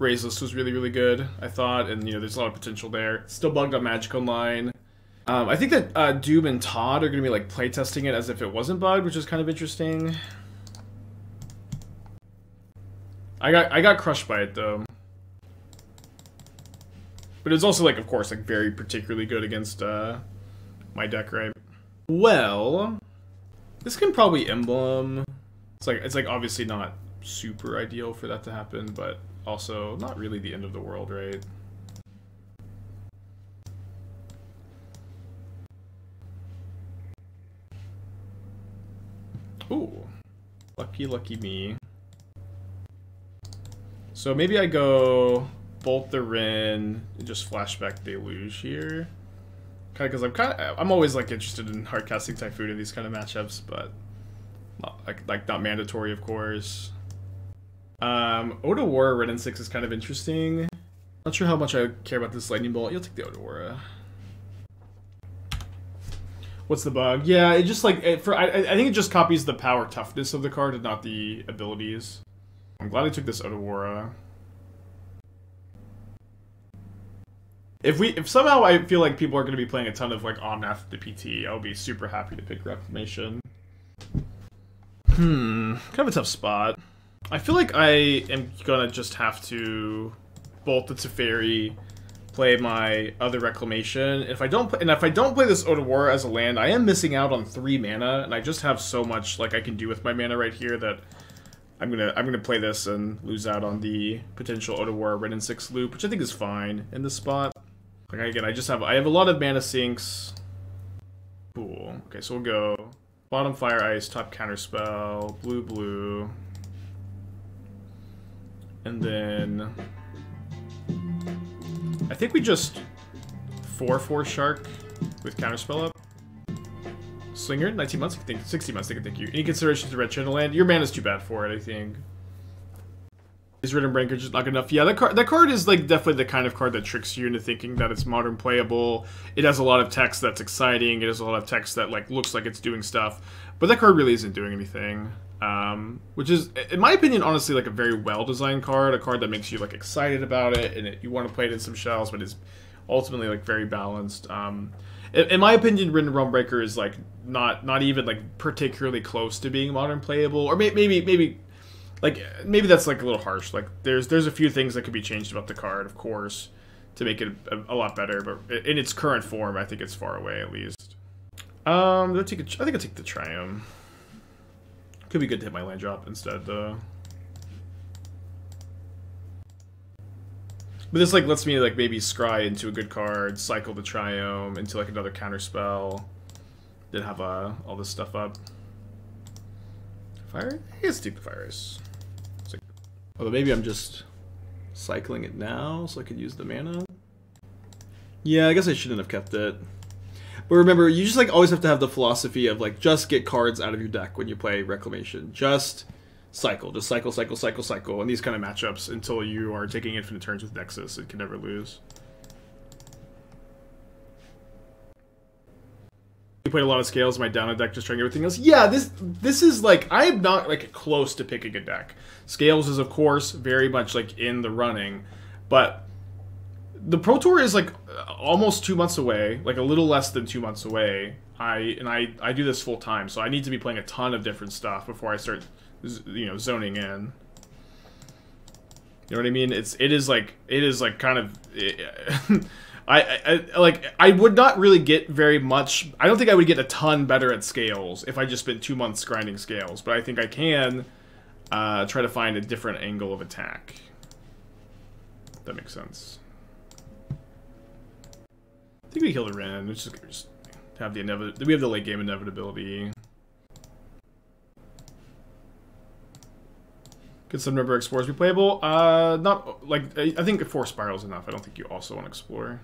Raise list was really good, I thought, and there's a lot of potential there. Still bugged on Magic Online. I think that Doom and Todd are gonna be like playtesting it as if it wasn't bugged, which is kind of interesting. I got crushed by it though. But it's also like, of course, like very particularly good against my deck, right? Well, this can probably emblem. It's like obviously not super ideal for that to happen, but also not really the end of the world, right? Ooh, lucky me. So maybe I go Bolt the Wrenn and just flashback Deluge here. Kind of because I'm always like interested in hard casting Typhoon in these kind of matchups, but not mandatory, of course. Otawara Wrenn and Six is kind of interesting. Not sure how much I care about this Lightning Bolt. You'll take the Otawara. What's the bug? Yeah, it just like I think it just copies the power toughness of the card and not the abilities. I'm glad I took this Otawara. If somehow I feel like people are going to be playing a ton of like Omnath the PT, I'll be super happy to pick Reclamation. Kind of a tough spot. I feel like I am gonna just have to Bolt the Teferi, play my other Reclamation. If I don't play this Otawara as a land, I am missing out on 3 mana, and I just have so much like I can do with my mana right here that I'm gonna play this and lose out on the potential Otawara Wrenn and Six loop, which I think is fine in this spot. Like again, I have a lot of mana sinks. Cool. Okay, so we'll go bottom Fire Ice, top Counterspell, blue. And then I think we just 4/4 Shark with Counterspell up. Slinger, 19 months, I think 60 months, I think you. Any considerations to red channel land? Your mana's too bad for it, I think. Is Rid and Breaker just not good enough? Yeah, that card is like definitely the kind of card that tricks you into thinking that it's modern playable. It has a lot of text that's exciting. It has a lot of text that like looks like it's doing stuff, but that card really isn't doing anything. Which is, in my opinion, honestly like a very well-designed card, a card that makes you like excited about it and you want to play it in some shells, but is ultimately like very balanced. In my opinion, Rid and Breaker is like not even like particularly close to being modern playable, or maybe that's like a little harsh. Like there's a few things that could be changed about the card, of course, to make it a lot better. But in its current form, I think it's far away at least. I think I'll take the Triome. Could be good to hit my land drop instead, though. But this like lets me like maybe scry into a good card, cycle the Triome into like another counterspell, then have all this stuff up. Fire? Let's take the Fire Ice. Like, although maybe I'm just cycling it now so I could use the mana. Yeah, I guess I shouldn't have kept it. But remember, you just like always have to have the philosophy of like just get cards out of your deck when you play Reclamation. Just cycle, cycle in these kind of matchups until you are taking infinite turns with Nexus. It can never lose. You played a lot of Scales in my down deck, just trying everything else. Yeah, this is like, I am not like close to picking a deck. Scales is of course very much like in the running, but the Pro Tour is like almost 2 months away, like a little less than 2 months away. I do this full time, so I need to be playing a ton of different stuff before I start, you know, zoning in. You know what I mean? It is like kind of. I would not really get very much. I don't think I would get a ton better at Scales if I just spent 2 months grinding Scales, but I think I can try to find a different angle of attack. If that makes sense. I think we kill the Wrenn. We just have the we have the late game inevitability. Could some number of explorers be playable? Not like I think 4 spirals enough. I don't think you also want to explore.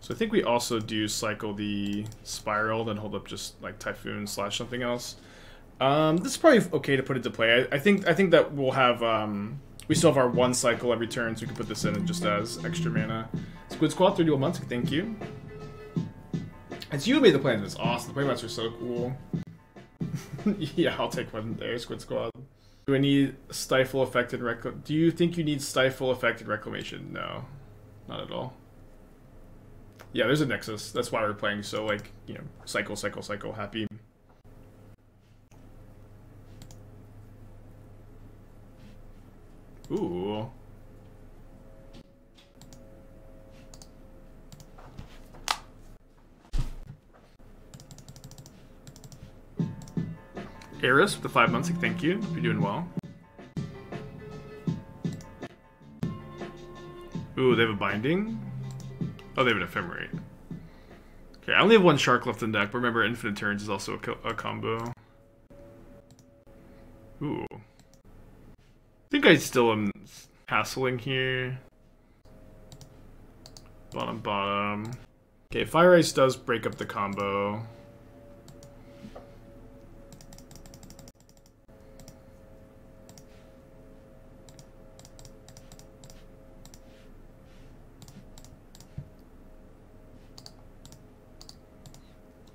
So I think we also do cycle the spiral, then hold up just like Typhoon / something else. This is probably okay to put into play. I think that we'll have we still have our 1 cycle every turn, so we can put this in just as extra mana. Squid Squad 31 months, thank you. It's you who made the plans. It's awesome. The playmats are so cool. Yeah, I'll take one there, Squid Squad. Do I need Stifle affected Do you think you need Stifle affected Reclamation? No, not at all. Yeah, there's a Nexus. That's why we're playing so like, you know, cycle, happy. Ooh. Eris with the 5 months, thank you. Hope you're doing well. Ooh, they have a binding? Oh, they have an ephemerate. Okay, I only have 1 shark left in deck, but remember infinite turns is also a combo. Ooh. I think I still am castling here. Bottom. Okay, Fire Ice does break up the combo.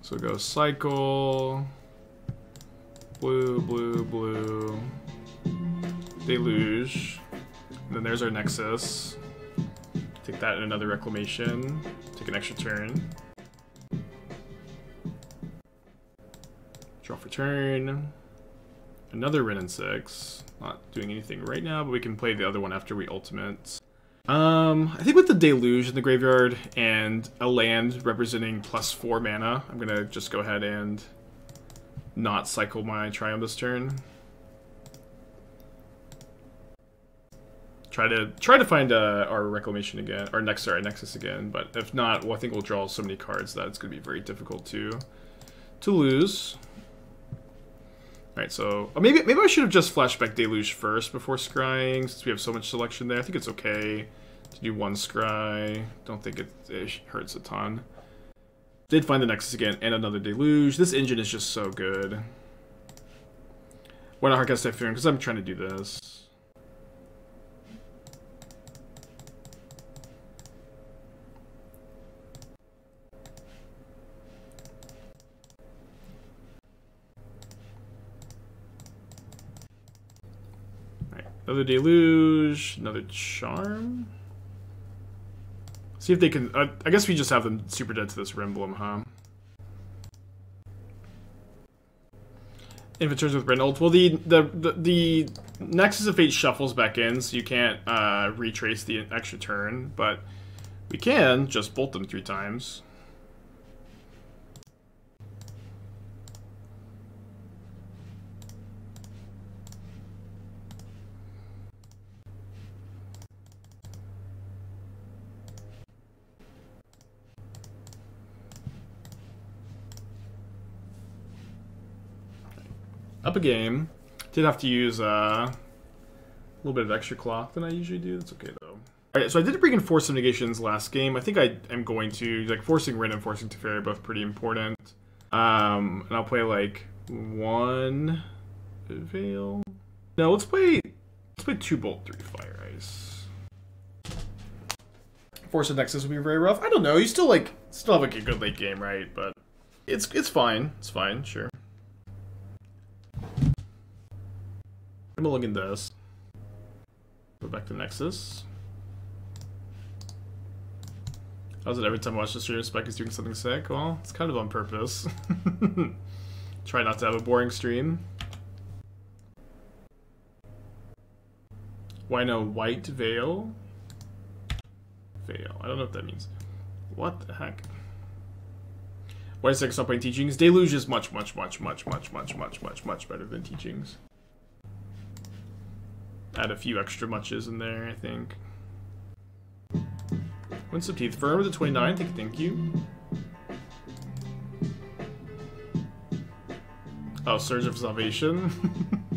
So go cycle. Blue. Deluge. And then there's our Nexus. Take that in another Reclamation. Take an extra turn. Draw for turn. Another Wrenn and Six. Not doing anything right now, but we can play the other one after we ultimate. I think with the Deluge in the graveyard and a land representing +4 mana, I'm gonna just go ahead and not cycle my Triome this turn. Try to find our Reclamation again, or Nexus again, but if not, well, I think we'll draw so many cards that it's gonna be very difficult to lose. Alright, so maybe I should have just flashback Deluge first before scrying, since we have so much selection there. I think it's okay To do 1 scry. Don't think it hurts a ton. Did find the Nexus again and another Deluge. This engine is just so good. Why not Castle Vantress? Because I'm trying to do this. Alright, another Deluge, another Charm. See if they can. I guess we just have them super dead to this Emblem, huh? If it turns with Wrenn ult, well, the Nexus of Fate shuffles back in, so you can't retrace the extra turn, but we can just bolt them 3 times. Up a game. Did have to use a little bit of extra clock than I usually do. That's okay though. Alright, so I did bring in Force of Negations last game. I think I am going to, like, forcing Wrenn and forcing Teferi are both pretty important. And I'll play like 1 Veil. No, let's play 2 Bolt, 3 Fire Ice. Force of Nexus will be very rough. I don't know. You still have like a good late game, right? But it's fine. It's fine, sure. I'm gonna look at this. Go back to Nexus. How's it every time I watch the stream? Spec is doing something sick? Well, it's kind of on purpose. Try not to have a boring stream. Why no white veil? Veil. I don't know what that means. What the heck? Why is Six not playing Teachings? Deluge is much better than Teachings. Add a few extra muches in there, I think. Winsome Teeth. Firm to 29. Thank you. Oh, Surge of Salvation.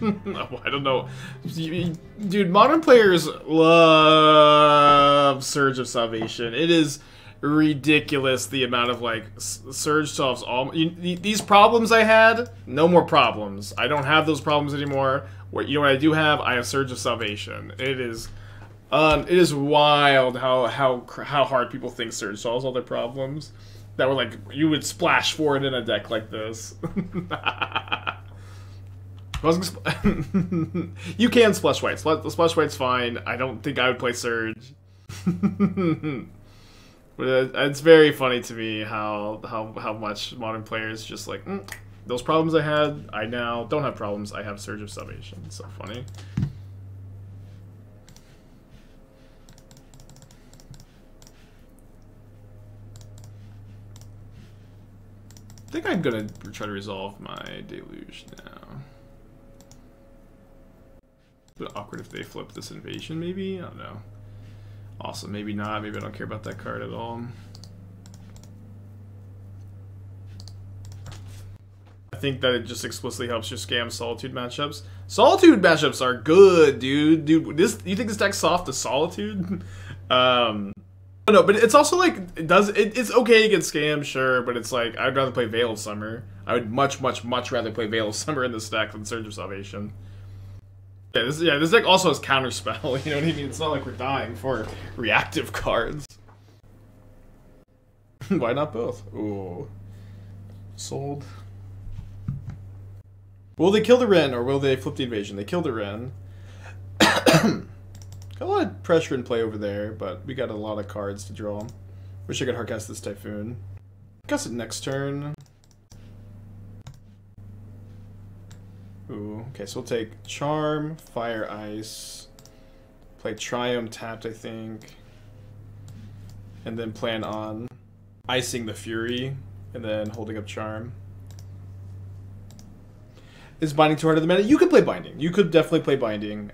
Oh, I don't know. Dude, modern players love Surge of Salvation. It is ridiculous the amount of, like, Surge solves all... these problems I had, no more problems. I don't have those problems anymore. You know what I do have? I have Surge of Salvation. It is wild how hard people think Surge solves all their problems. That were like, you would splash for it in a deck like this. You can splash white. Splash white's fine. I don't think I would play Surge. But it's very funny to me how much modern players just like, those problems I had, I now don't have problems. I have Surge of Salvation. It's so funny. I think I'm gonna try to resolve my Deluge now. A bit awkward if they flip this Invasion, maybe? I don't know. Awesome, maybe not. Maybe I don't care about that card at all. I think that it just explicitly helps you scam Solitude matchups. Solitude matchups are good, dude. Dude, you think this deck's soft to Solitude? No, but it's also like it's okay against scam, sure, but it's like I'd rather play Veil of Summer. I would much rather play Veil of Summer in this deck than Surge of Salvation. Yeah, this deck also has Counterspell, you know what I mean? It's not like we're dying for reactive cards. Why not both? Ooh. Sold. Will they kill the Wrenn, or will they flip the Invasion? They kill the Wrenn. Got a lot of pressure in play over there, but we got a lot of cards to draw. Wish I could hardcast this Typhoon. Cast it next turn. Ooh, okay, so we'll take Charm, Fire Ice, play Triome tapped, I think, and then plan on icing the Fury, and then holding up Charm. Is Binding too hard of the meta? You could play Binding. You could definitely play Binding.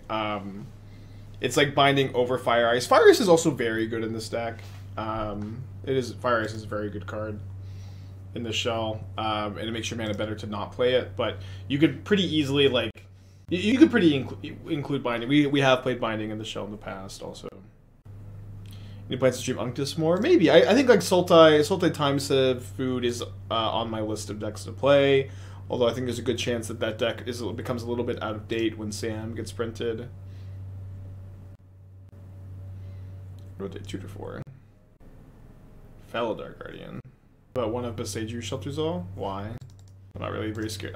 It's like Binding over Fire Ice. Fire Ice is also very good in this deck. Fire Ice is a very good card in the shell, and it makes your mana better to not play it. But you could pretty easily, like, you could include Binding. We have played Binding in the shell in the past also. Any plans to stream Unctus more? Maybe. I think like Sultai Time Sieve food is on my list of decks to play. Although I think there's a good chance that that deck becomes a little bit out of date when Sam gets printed. Rotate 2 to 4. Felidar Guardian. But one of Boseiju Shelter's All? Why? I'm not really very scared.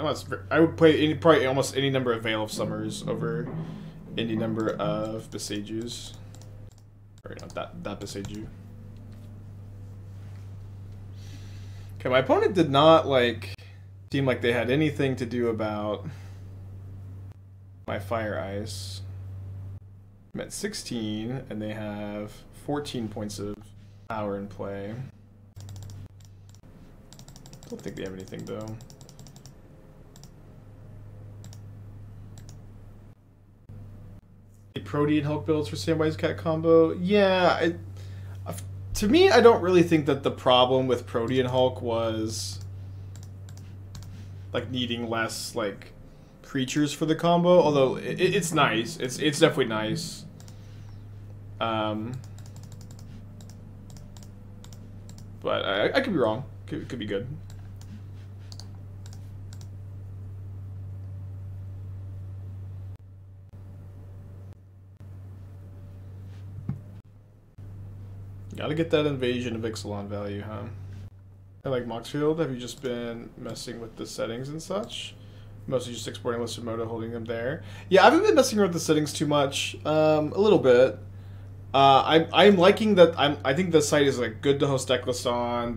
I would play probably almost any number of Veil of Summers over any number of Boseijus. Or no, that Boseiju. Okay, my opponent did not seem like they had anything to do about my Fire Ice. I'm at 16 and they have 14 points of power in play. Don't think they have anything though. Protean Hulk builds for Samwise Cat combo. Yeah, to me, I don't really think that the problem with Protean Hulk was like needing less like creatures for the combo. Although it's nice, it's definitely nice. But I could be wrong. Could be good. Gotta get that Invasion of Ixalan value, huh? I like Moxfield. Have you just been messing with the settings and such? Mostly just exporting lists of Moto, holding them there. Yeah, I haven't been messing around with the settings too much. A little bit. I'm liking that. I think the site is like good to host Decklist on.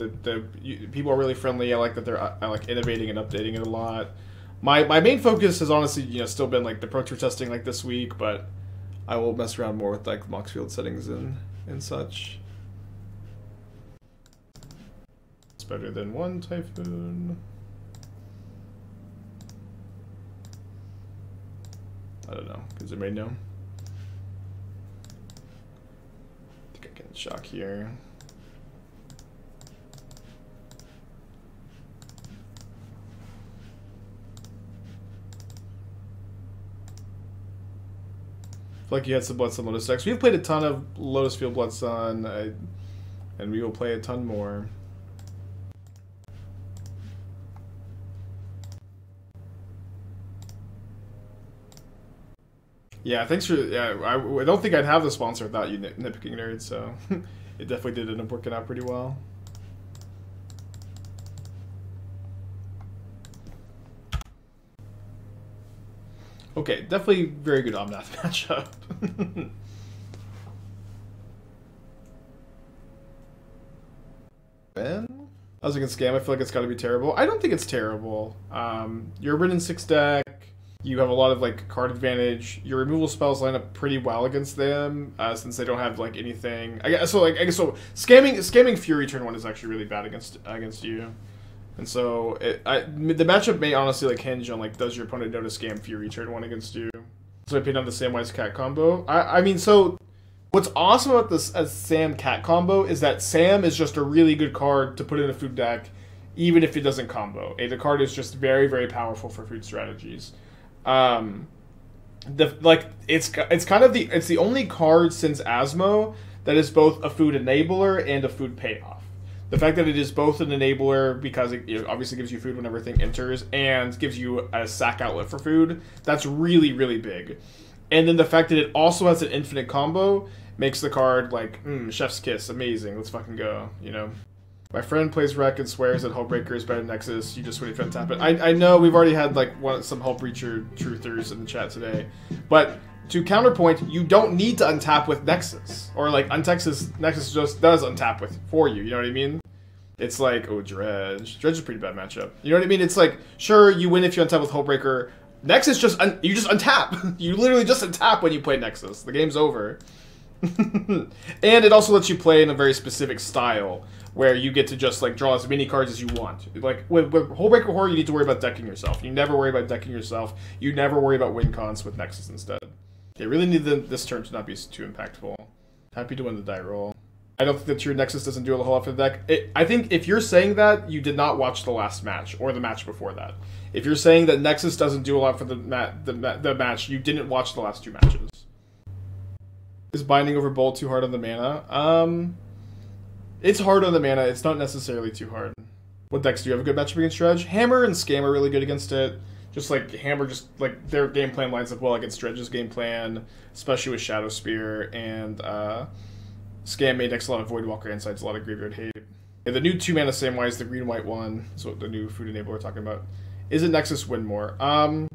People are really friendly. I like that they're like innovating and updating it a lot. My main focus has honestly still been like the Pro Tour testing like this week, but I will mess around more with like Moxfield settings and such. Better than one Typhoon. I don't know, because it may know. I think I can shock here. I feel like you had some Bloodsun Lotus decks. We've played a ton of Lotus Field Bloodsun, and we will play a ton more. Yeah, thanks for. Yeah, I don't think I'd have the sponsor without you, Nitpicking Nerd. So it definitely did end up working out pretty well. Okay, definitely very good Omnath matchup. Ben, I was against Scam. I feel like it's got to be terrible. I don't think it's terrible. You're a Wrenn and Six deck. You have a lot of like card advantage. Your removal spells line up pretty well against them, since they don't have like anything. I guess so. Scamming Fury turn 1 is actually really bad against you, and so the matchup may honestly like hinge on like does your opponent know to scam Fury turn 1 against you. So I picked on the Samwise Cat combo. I mean, so what's awesome about this Sam Cat combo is that Sam is just a really good card to put in a food deck, even if it doesn't combo. The card is just very very powerful for food strategies. It's the only card since Asmo that is both a food enabler and a food payoff. The fact that it is both an enabler because it obviously gives you food whenever a thing enters and gives you a sack outlet for food, that's really really big. And then the fact that it also has an infinite combo makes the card like chef's kiss, amazing. Let's fucking go, My friend plays Wreck and swears that Hullbreaker is better than Nexus. You just wait for it to happen. I know we've already had like some Hullbreacher truthers in the chat today, but to counterpoint, you don't need to untap with Nexus or like Nexus just does untap for you. You know what I mean? It's like Dredge. Dredge is a pretty bad matchup. You know what I mean? It's like sure you win if you untap with Hullbreaker. Nexus you just untap. You literally just untap when you play Nexus. The game's over. And it also lets you play in a very specific style where you get to just like draw as many cards as you want. Like with Hullbreaker Horror, you need to worry about decking yourself. You never worry about decking yourself. You never worry about win cons with Nexus instead. They really need this turn to not be too impactful. Happy to win the die roll. I don't think that your Nexus doesn't do a whole lot for the deck. I think if you're saying that, you did not watch the last match or the match before that. If you're saying that Nexus doesn't do a lot for the match, you didn't watch the last two matches. Is Binding over Bolt too hard on the mana? It's hard on the mana. It's not necessarily too hard. What decks do you have a good matchup against Dredge? Hammer and Scam are really good against it. Just like Hammer, just like their game plan lines up well against Dredge's game plan, especially with Shadow Spear, and Scam made decks a lot of Voidwalker Insights, a lot of Graveyard Hate. And the new 2-mana Samwise, the green-white one, is what the new food enable we're talking about. Is it Nexus win more? I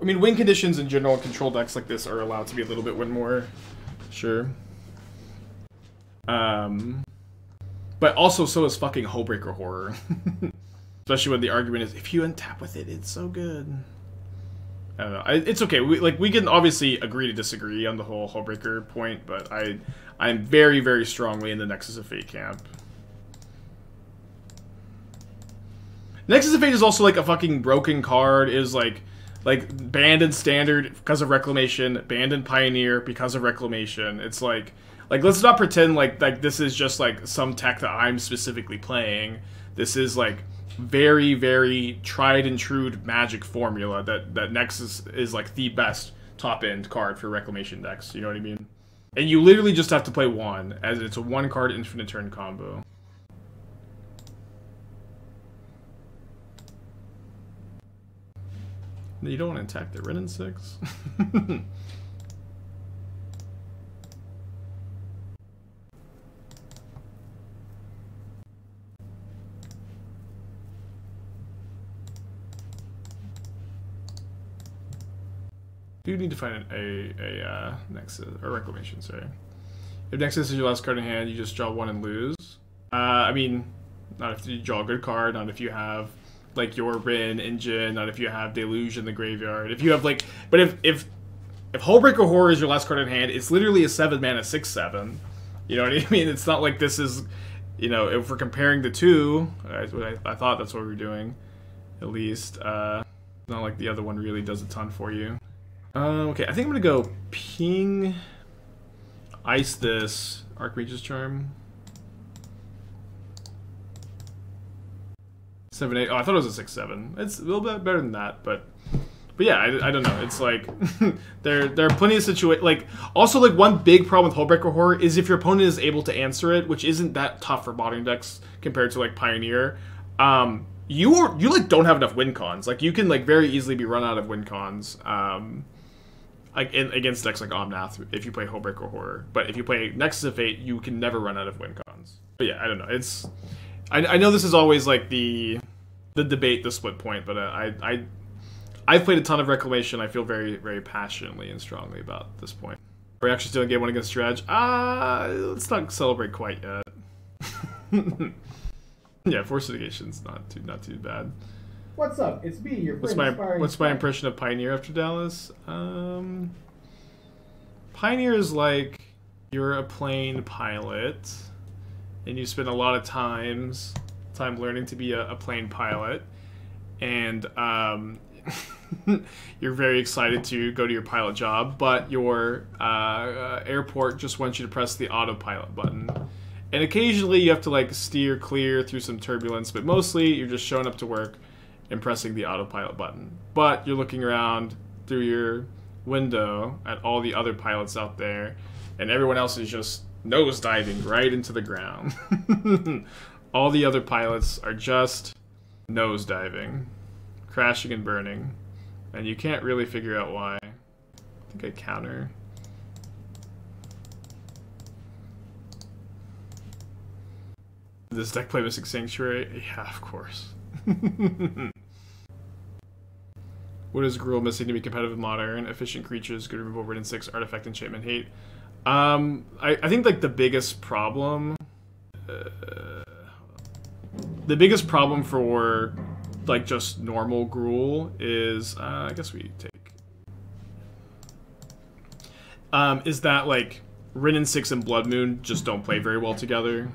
mean, win conditions in general, control decks like this are allowed to be a little bit win more. Sure. But also, so is fucking Hullbreaker Horror. Especially when the argument is, if you untap with it, it's so good. I don't know. It's okay. We can obviously agree to disagree on the whole Hullbreaker point, but I'm very, very strongly in the Nexus of Fate camp. Nexus of Fate is also like a fucking broken card. It is like banned in Standard because of Reclamation, banned in Pioneer because of Reclamation. It's like let's not pretend like this is just like some tech that I'm specifically playing. This is like very, very tried and true Magic formula that Nexus is like the best top end card for Reclamation decks. You know what I mean? And you literally just have to play one, as it's a 1-card infinite turn combo. You don't want to attack the Wrenn and Six. You need to find a Nexus, or Reclamation, sorry. If Nexus is your last card in hand, you just draw one and lose. I mean, not if you draw a good card, not if you have like your Wrenn engine, not if you have Deluge in the graveyard. If you have like, but if Hullbreaker Horror is your last card in hand, it's literally a 7-mana 6/7. You know what I mean? It's not like this is, you know, if we're comparing the two, I thought that's what we were doing, at least. Not like the other one really does a ton for you. Okay, I think I'm gonna go ping, ice this Archmage's Charm. 7/8. Oh, I thought it was a 6/7. It's a little bit better than that, but yeah, I don't know. It's like there are plenty of situations. Like also like one big problem with Hullbreaker Horror is if your opponent is able to answer it, which isn't that tough for modern decks compared to like Pioneer. You like don't have enough win cons. Like you can like very easily be run out of win cons. Like against decks like Omnath if you play Hullbreaker Horror, but if you play Nexus of Fate, you can never run out of win cons. But yeah, I don't know. It's I know this is always like the debate, the split point, but I've played a ton of Reclamation. I feel very, very passionately and strongly about this point. Are we actually still in game one against Dredge? Let's not celebrate quite yet. Yeah, Force of Negation's not too bad. What's up? It's me, your friend. What's my impression of Pioneer after Dallas? Pioneer is like you're a plane pilot, and you spend a lot of time learning to be a plane pilot, and you're very excited to go to your pilot job, but your airport just wants you to press the autopilot button. And occasionally you have to like steer clear through some turbulence, but mostly you're just showing up to work and pressing the autopilot button. But you're looking around through your window at all the other pilots out there, and everyone else is just nose diving right into the ground. All the other pilots are just nose diving, crashing and burning, and you can't really figure out why. I think I counter. Does this deck play Mystic Sanctuary? Yeah, of course. What is Gruul missing to be competitive modern? Efficient creatures, good removal, Wrenn and Six, artifact, enchantment, hate. I think like the biggest problem for like just normal Gruul is I guess we take is that like Wrenn and Six and Blood Moon just don't play very well together.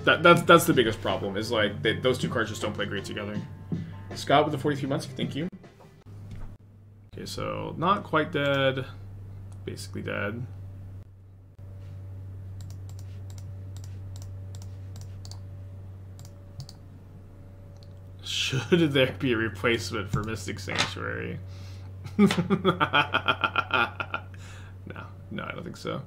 That's the biggest problem, is like those two cards just don't play great together. Scott with the 43 months, thank you. Okay, so not quite dead, basically dead. Should there be a replacement for Mystic Sanctuary? No, I don't think so.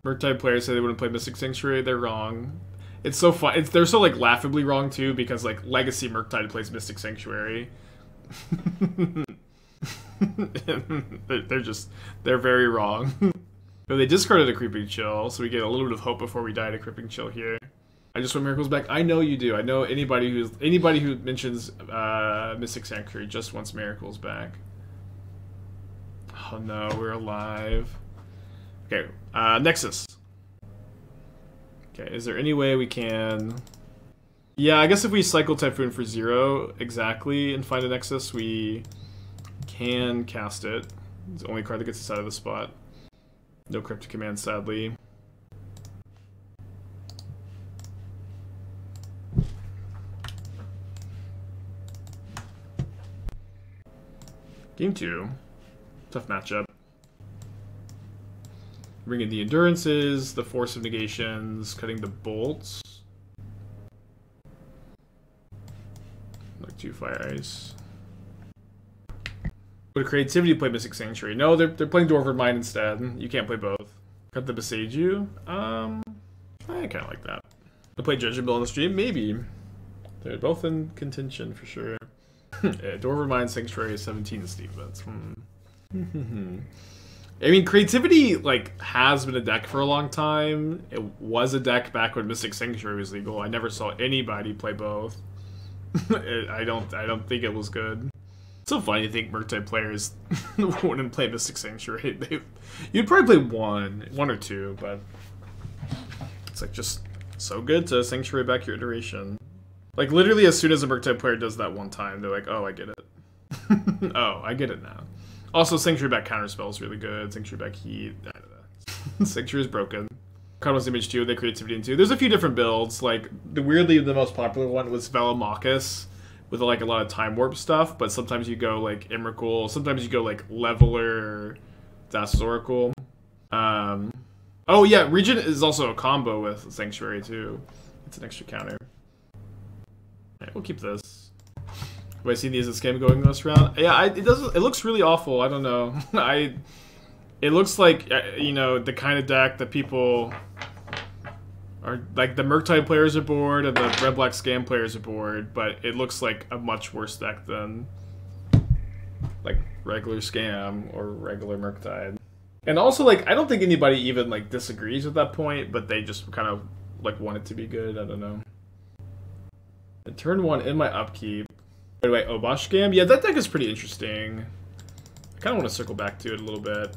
Merc-type players say they wouldn't play Mystic Sanctuary. They're wrong. It's so fun. They're so like laughably wrong too, because like Legacy Merc-type plays Mystic Sanctuary. they're very wrong. But they discarded a Creeping Chill, so we get a little bit of hope before we die to Creeping Chill here. I just want Miracles back. I know you do. I know anybody who mentions Mystic Sanctuary just wants Miracles back. Oh no, we're alive. Okay, Nexus. Okay, is there any way we can... Yeah, I guess if we cycle Typhoon for 0 exactly and find a Nexus, we can cast it. It's the only card that gets us out of the spot. No Cryptic Command, sadly. Game 2. Tough matchup. Bringing the Endurances, the Force of Negations, cutting the Bolts. Like 2 Fire Ice. Would Creativity play Mystic Sanctuary? No, they're playing Dwarven Mine instead. You can't play both. Cut the Boseiju? I kind of like that. To play Judgment Bill on the stream? Maybe. They're both in contention for sure. Yeah, Dwarven Mine Sanctuary is 17 defense. I mean, Creativity, like, has been a deck for a long time. It was a deck back when Mystic Sanctuary was legal. I never saw anybody play both. I don't think it was good. It's so funny to think Merc-type players wouldn't play Mystic Sanctuary. You'd probably play one or two, but it's like just so good to Sanctuary back your iteration. Like, literally as soon as a Merc-type player does that one time, they're like, oh, I get it. Oh, I get it now. Also, Sanctuary back Counterspell is really good. Sanctuary back Heat. Sanctuary is broken. Cardinals Image 2, they Creativity in 2. There's a few different builds. Like, weirdly, the most popular one was Velomachus with like a lot of Time Warp stuff, but sometimes you go like Emrakul, sometimes you go like Leveler, Dazzle's Oracle. Oh yeah, Regent is also a combo with Sanctuary too. It's an extra counter. Alright, we'll keep this. Have I seen the Is This Game going this round? Yeah, it doesn't. It looks really awful. I don't know. It looks like you know, the kind of deck that people are like. The Merc-type players are bored and the Red-Black Scam players are bored, but it looks like a much worse deck than like regular Scam or regular Merc-type. And also, like, I don't think anybody even like disagrees with that point, but they just kind of like want it to be good. I don't know. And turn 1 in my upkeep. By the way, Obosh Scam? Yeah, that deck is pretty interesting. I kind of want to circle back to it a little bit.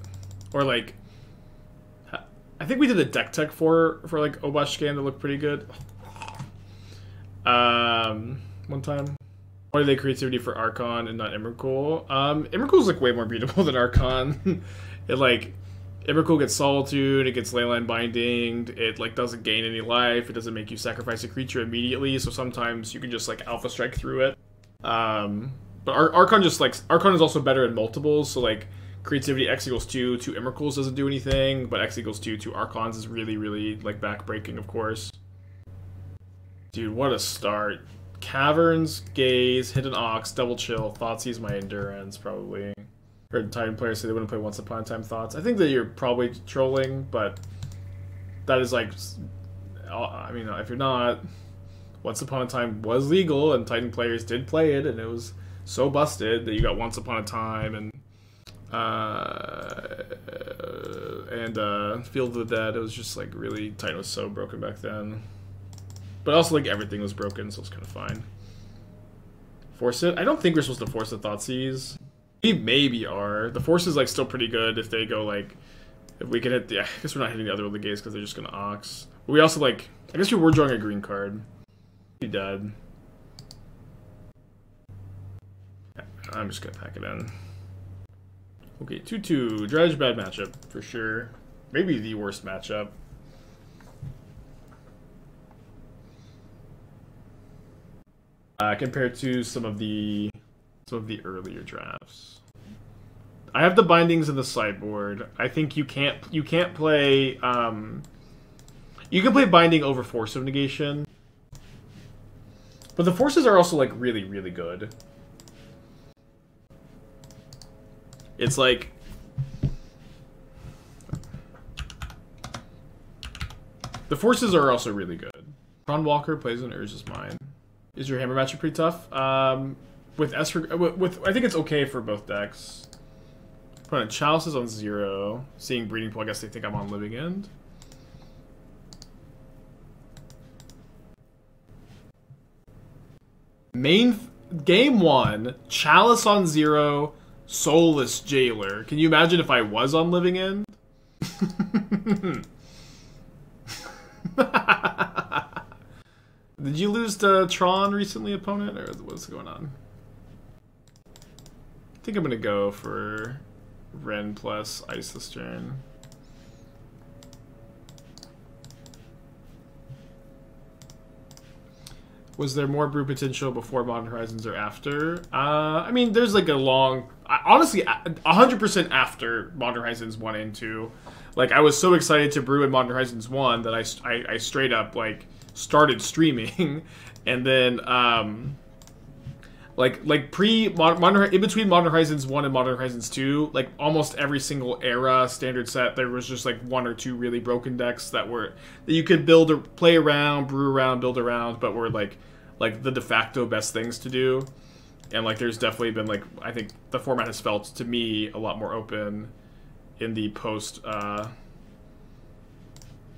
Or, like, I think we did a deck tech for like, Obosh Scam that looked pretty good. One time. Why do they Creativity for Archon and not Emrakul? Emrakul's, like, way more beatable than Archon. It, like, Emrakul gets Solitude, it gets Leyline Binding, it, like, doesn't gain any life, it doesn't make you sacrifice a creature immediately, so sometimes you can just, like, Alpha Strike through it. But Archon just, like, Archon is also better in multiples, so, like, Creativity X equals 2 to Emrakul's doesn't do anything, but X equals 2 to Archons is really, really, like, backbreaking, of course. Dude, what a start. Caverns, Gaze, Hidden Ox, Double Chill, Thoughtseize my Endurance, probably. Heard Titan players say they wouldn't play Once Upon a Time Thoughts. I think that you're probably trolling, but that is, like, I mean, if you're not, Once Upon a Time was legal, and Titan players did play it, and it was so busted that you got Once Upon a Time, and Field of the Dead. It was just, like, really, Titan was so broken back then. But also, like, everything was broken, so it's kind of fine. Force it? I don't think we're supposed to force the Thoughtseize. We maybe are. The Force is, like, still pretty good if they go, like, if we can hit the, I guess we're not hitting the other one of the Gaze because they're just gonna Ox. But we also, like, I guess we were drawing a green card. Be dead. I'm just gonna pack it in. Okay, 2-2. Dredge, bad matchup, for sure. Maybe the worst matchup. Compared to some of the earlier drafts. I have the bindings in the sideboard. I think you can't play you can play binding over Force of Negation. But the forces are also, like, really, really good. It's like... The forces are also really good. Tron Walker plays an Urza's Mine. Is your hammer matchup pretty tough? With I think it's okay for both decks. Opponent Chalice is on 0. Seeing Breeding Pool, I guess they think I'm on Living End. Game 1, Chalice on 0, Soulless Jailer. Can you imagine if I was on Living End? Did you lose to Tron recently, opponent, or what's going on? I think I'm gonna go for Wrenn plus Ice this turn. Was there more brew potential before Modern Horizons or after? I mean, there's like a long... Honestly, 100% after Modern Horizons 1 and 2. Like, I was so excited to brew in Modern Horizons 1 that I straight up, like, started streaming. And then, in between Modern Horizons 1 and Modern Horizons 2, like, almost every single era standard set, there was just, like, 1 or 2 really broken decks that you could build or play around, brew around, build around, but were, like the de facto best things to do. And, like, there's definitely been, like, I think the format has felt, to me, a lot more open in the post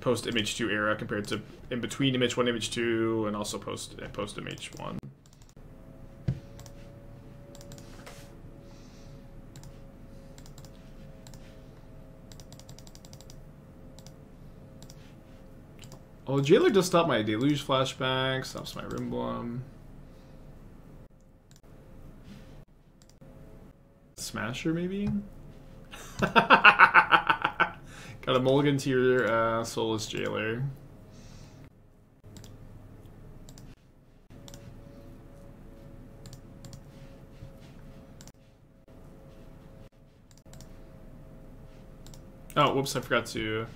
MH2 era compared to in between MH1 and MH2, and also post MH1. Oh, Jailer just stopped my Deluge flashback, stops my Rimblum. Smasher, maybe? Got a mulligan to your Soulless Jailer. Oh, whoops, I forgot to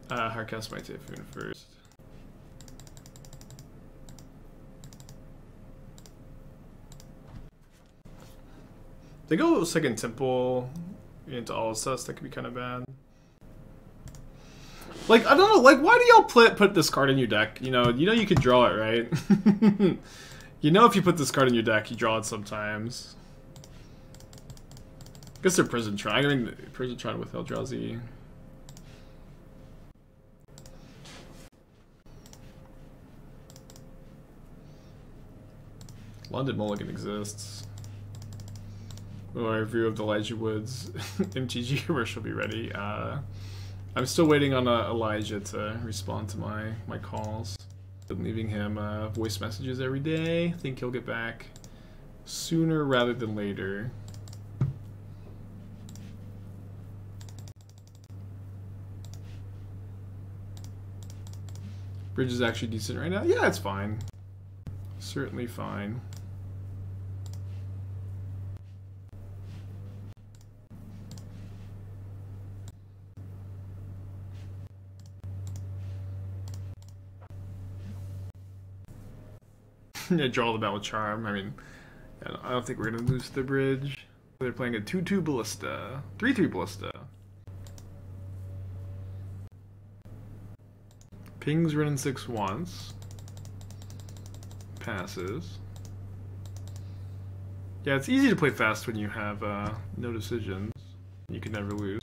hardcast my Typhoon first. They go second Temple into all of us, that could be kind of bad. Like, I don't know, like, why do y'all put this card in your deck? You know you could draw it, right? You know if you put this card in your deck, you draw it sometimes. I guess they're Prison Tron. I mean, Prison Tron with Eldrazi. London Mulligan exists. Will our review of the Elijah Woods MTG commercial be ready? I'm still waiting on Elijah to respond to my calls. Been leaving him voice messages every day. I think he'll get back sooner rather than later. Bridge is actually decent right now. Yeah, it's fine. Certainly fine. Yeah, draw the battle with Charm. I mean, I don't think we're gonna lose the bridge. They're playing a 2/2 Ballista, 3/3 Ballista. Pings Wrenn and Six once. Passes. Yeah, it's easy to play fast when you have no decisions. You can never lose.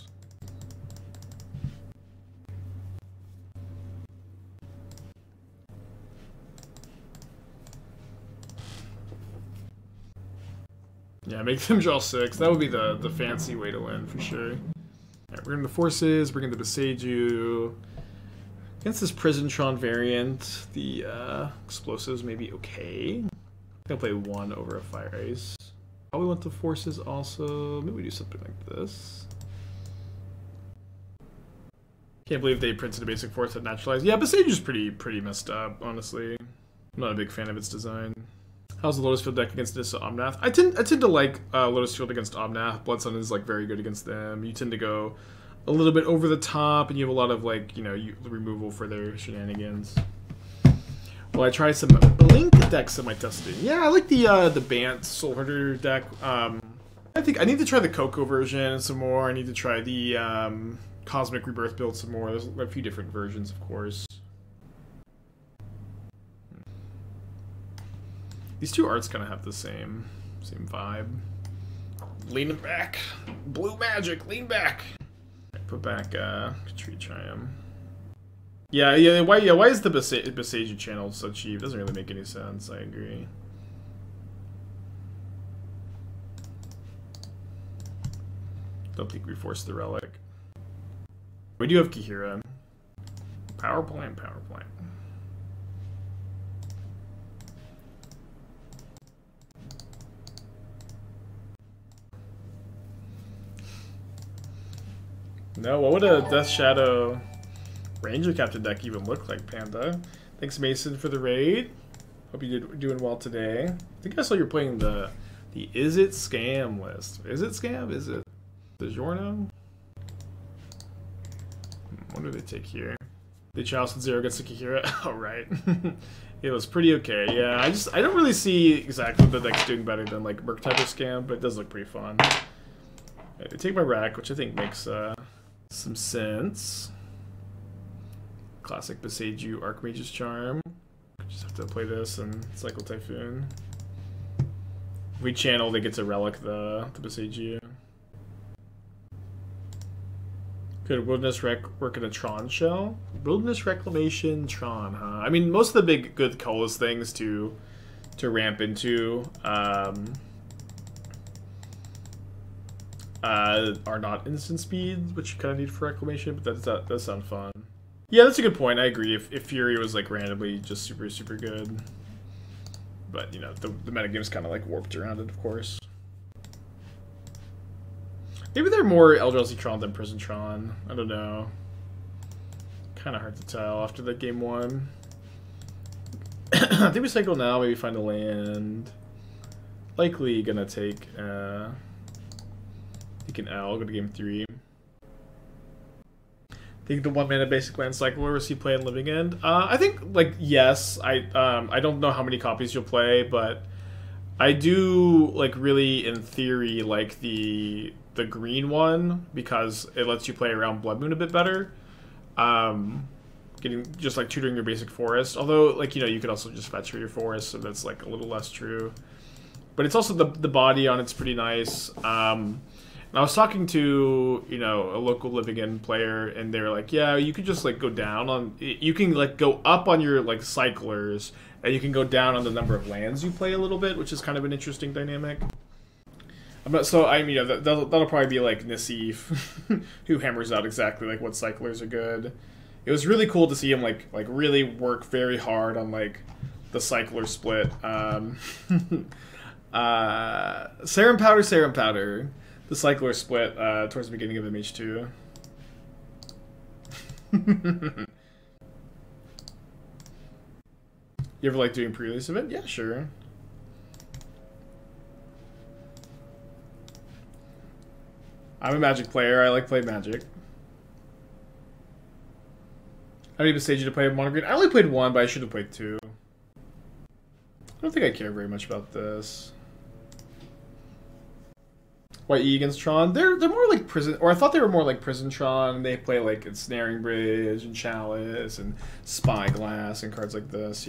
Yeah, make them draw 6. That would be the fancy way to win, for sure. Alright, we're in the Forces, bring in the Boseiju. Against this Prison Tron variant, the explosives may be okay. I'm gonna play 1 over a Fire Ice. Probably want the Forces also. Maybe we do something like this. Can't believe they printed a basic force that naturalized. Yeah, Boseiju's pretty messed up, honestly. I'm not a big fan of its design. How's the Lotus Field deck against this Omnath? I tend to like Lotus Field against Omnath. Bloodsun is like very good against them. You tend to go a little bit over the top, and you have a lot of, like, you know, removal for their shenanigans. Well, I tried some Link decks in my testing. Yeah, I like the Bant Soul Herder deck. I think I need to try the Coco version some more. I need to try the Cosmic Rebirth build some more. There's a few different versions, of course. These two arts kind of have the same vibe. Leaning back, blue magic, lean back. Put back Ketria Triome. Yeah. Why is the Boseiju channel so cheap? Doesn't really make any sense. I agree. Don't think we forced the relic. We do have Kaheera. Power plant. No, what would a Death Shadow Ranger Captain deck even look like, Panda? Thanks, Mason, for the raid. Hope you're doing well today. I think I saw you're playing the Is It Scam list. Is it Scam? Is it the Giorno? What do they take here? They Charles with 0 against the Kaheera. Oh, right. It was pretty okay. Yeah, I don't really see exactly what the deck's doing better than like Merc type of Scam, but it does look pretty fun. Right, they take my rack, which I think makes some sense. Classic Boseiju Archmage's Charm. Just have to play this and cycle Typhoon. If we channel, they get to relic the Boseiju. Could Wilderness Rec work in a Tron shell? Wilderness Reclamation Tron, huh? I mean, most of the big good colorless things to ramp into are not instant speeds, which you kind of need for Reclamation, but that does sound fun. Yeah, that's a good point. I agree. If Fury was like randomly just super good, but you know the metagame's kind of like warped around it, of course. Maybe they're more Eldrazi Tron than Prison Tron. I don't know. Kind of hard to tell after that game 1. I think we cycle now. Maybe find a land. Likely gonna take an L. Go to game 3. Think the 1-mana basic land cycler was he playing Living End? I think like yes. I don't know how many copies you'll play, but I do like really in theory like the green one because it lets you play around Blood Moon a bit better. Getting just like tutoring your basic forest. Although like you could also just fetch for your forest, so that's like a little less true. But it's also the body on it's pretty nice. And I was talking to, a local Living End player, and they were like, yeah, you could just, like, go down on... You can, like, go up on your, like, cyclers, and you can go down on the number of lands you play a little bit, which is kind of an interesting dynamic. So, that'll probably be, like, Nassif, who hammers out exactly, like, what cyclers are good. It was really cool to see him, like really work very hard on, like, the cycler split. Serum Powder. The cycler split towards the beginning of MH2. You ever like doing pre-release event? Yeah, sure. I'm a Magic player. I like playing Magic. I need Boseiju to play Mono Green. I only played 1, but I should have played 2. I don't think I care very much about this. White E against Tron. They're more like Prison, or I thought they were more like Prison Tron. And they play like Ensnaring Bridge and Chalice and Spyglass and cards like this,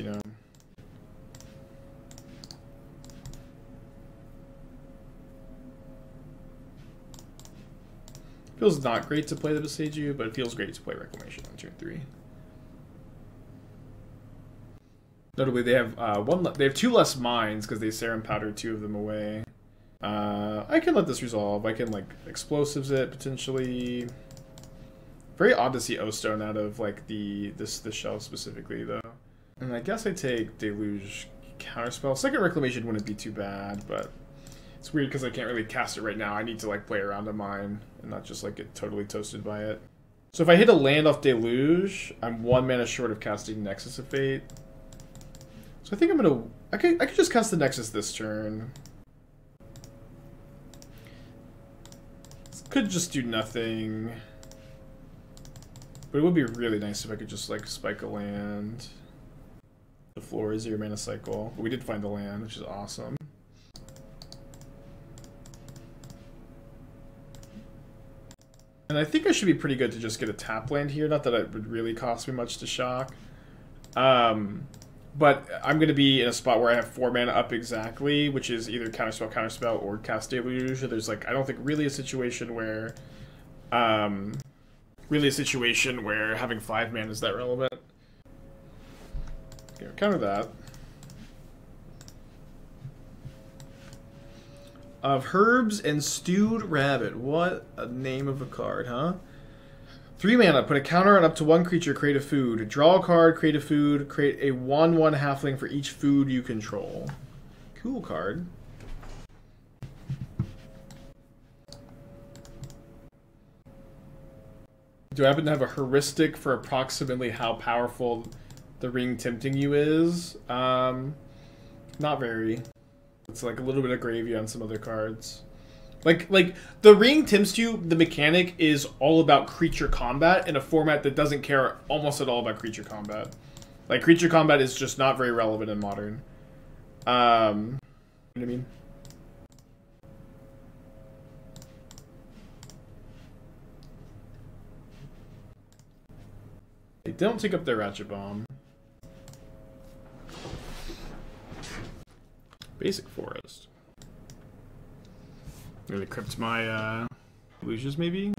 Feels not great to play the Boseiju, but it feels great to play Reclamation on turn 3. Notably, they have They have 2 less mines because they Serum Powder 2 of them away. I can let this resolve. I can, like, explosives it, potentially. Very odd to see O-Stone out of, like, this shell specifically, though. And I guess I take Deluge Counterspell. Second Reclamation wouldn't be too bad, but it's weird because I can't really cast it right now. I need to, like, play around a mine and not just, like, get totally toasted by it. So if I hit a land off Deluge, I'm 1 mana short of casting Nexus of Fate. So I think I'm gonna... I could just cast the Nexus this turn. Could just do nothing. But it would be really nice if I could just, like, spike a land. The floor is 0 mana cycle. But we did find the land, which is awesome. And I think I should be pretty good to just get a tap land here. Not that it would really cost me much to shock. But I'm going to be in a spot where I have 4 mana up exactly, which is either Counterspell, or Cast Deluge. There's like, I don't think really a situation where, having 5 mana is that relevant. Okay, counter that. Of Herbs and Stewed Rabbit. What a name of a card, huh? 3 mana, put a counter on up to 1 creature, create a food. Draw a card, create a food, create a 1/1 halfling for each food you control. Cool card. Do I happen to have a heuristic for approximately how powerful the Ring Tempting You is? Not very. It's like a little bit of gravy on some other cards. Like the Ring Tempts You, the mechanic is all about creature combat in a format that doesn't care almost at all about creature combat. Like, creature combat is just not very relevant in Modern. You know what I mean? They don't take up their Ratchet Bomb. Basic Forest. I'm gonna crypt my Lucius maybe?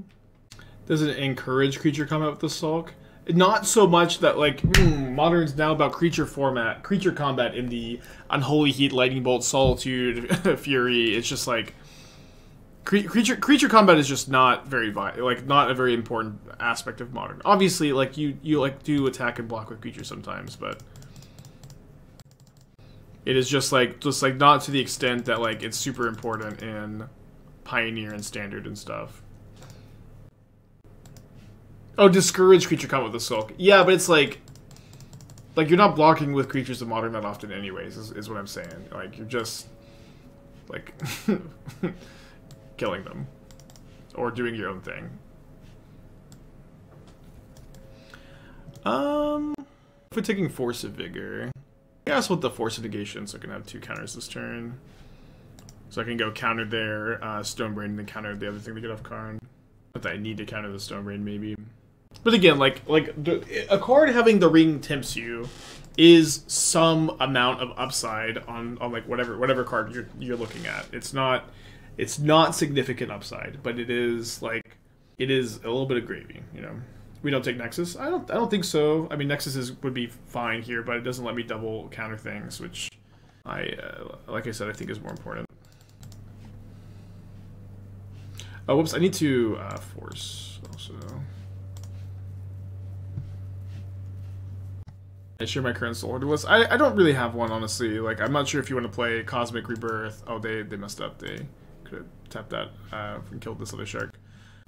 Does it encourage creature combat with the Sulk? Not so much that like Modern's now about creature combat in the Unholy Heat, Lightning Bolt, Solitude, Fury. It's just like creature combat is just not very not a very important aspect of Modern. Obviously, like you like do attack and block with creatures sometimes, but it is just like not to the extent that like it's super important in Pioneer and Standard and stuff. Oh, discourage creature combat with the Sulk. Yeah, but it's like you're not blocking with creatures of Modern that often anyways, is what I'm saying. Like, you're just like killing them or doing your own thing. If we're taking Force of Vigor, I guess with the Force of Negation, so I can have 2 counters this turn. So I can go counter their Stonebrain and then counter the other thing to get off card. But I need to counter the Stonebrain maybe. But again, a card having the Ring Tempts You is some amount of upside on like whatever card you're looking at. It's not significant upside, but it is a little bit of gravy, you know. We don't take Nexus. I don't think so. I mean, Nexus would be fine here, but it doesn't let me double counter things, which like I said, I think is more important. Oh, whoops! I need to force also. I share my current Soul Order list. I don't really have one, honestly. Like, I'm not sure if you want to play Cosmic Rebirth. Oh, they messed up. They could have tapped that and killed this other shark.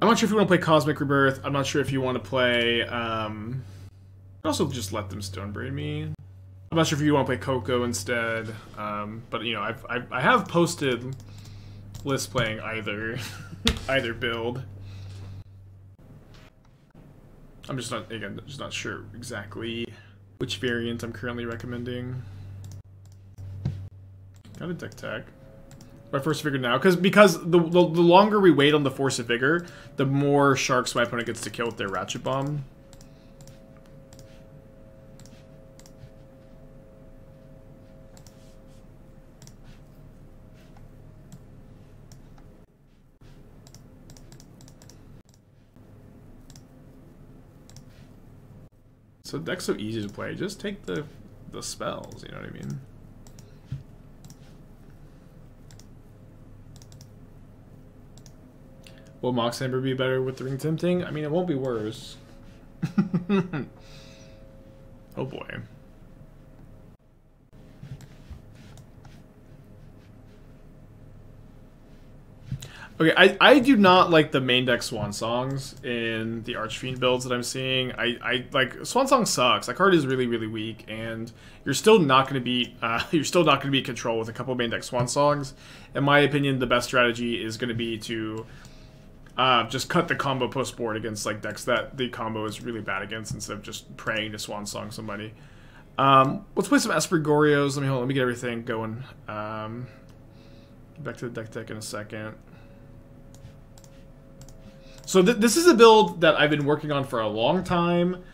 I'm not sure if you want to play Cosmic Rebirth. I'm not sure if you want to play. Also, just let them Stonebrain me. I'm not sure if you want to play Coco instead. But you know, I have posted lists playing either either build. I'm just not sure exactly which variant I'm currently recommending. Got a deck tech. My Force of Vigor now, because the longer we wait on the Force of Vigor, the more sharks my opponent gets to kill with their Ratchet Bomb. So deck's so easy to play. Just take the spells, you know what I mean? Will Mox Amber be better with the Ring Tempting? I mean, it won't be worse. Oh boy. Okay, I do not like the main deck Swan Songs in the Archfiend builds that I'm seeing. I like Swan Song sucks. That card is really, really weak, and you're still not going to beat control with a couple main deck Swan Songs. In my opinion, the best strategy is going to be to just cut the combo post board against like decks that the combo is really bad against, instead of just praying to Swan Song somebody. Let's play some Esprigorios. Let me get everything going. Back to the deck in a second. So this is a build that I've been working on for a long time.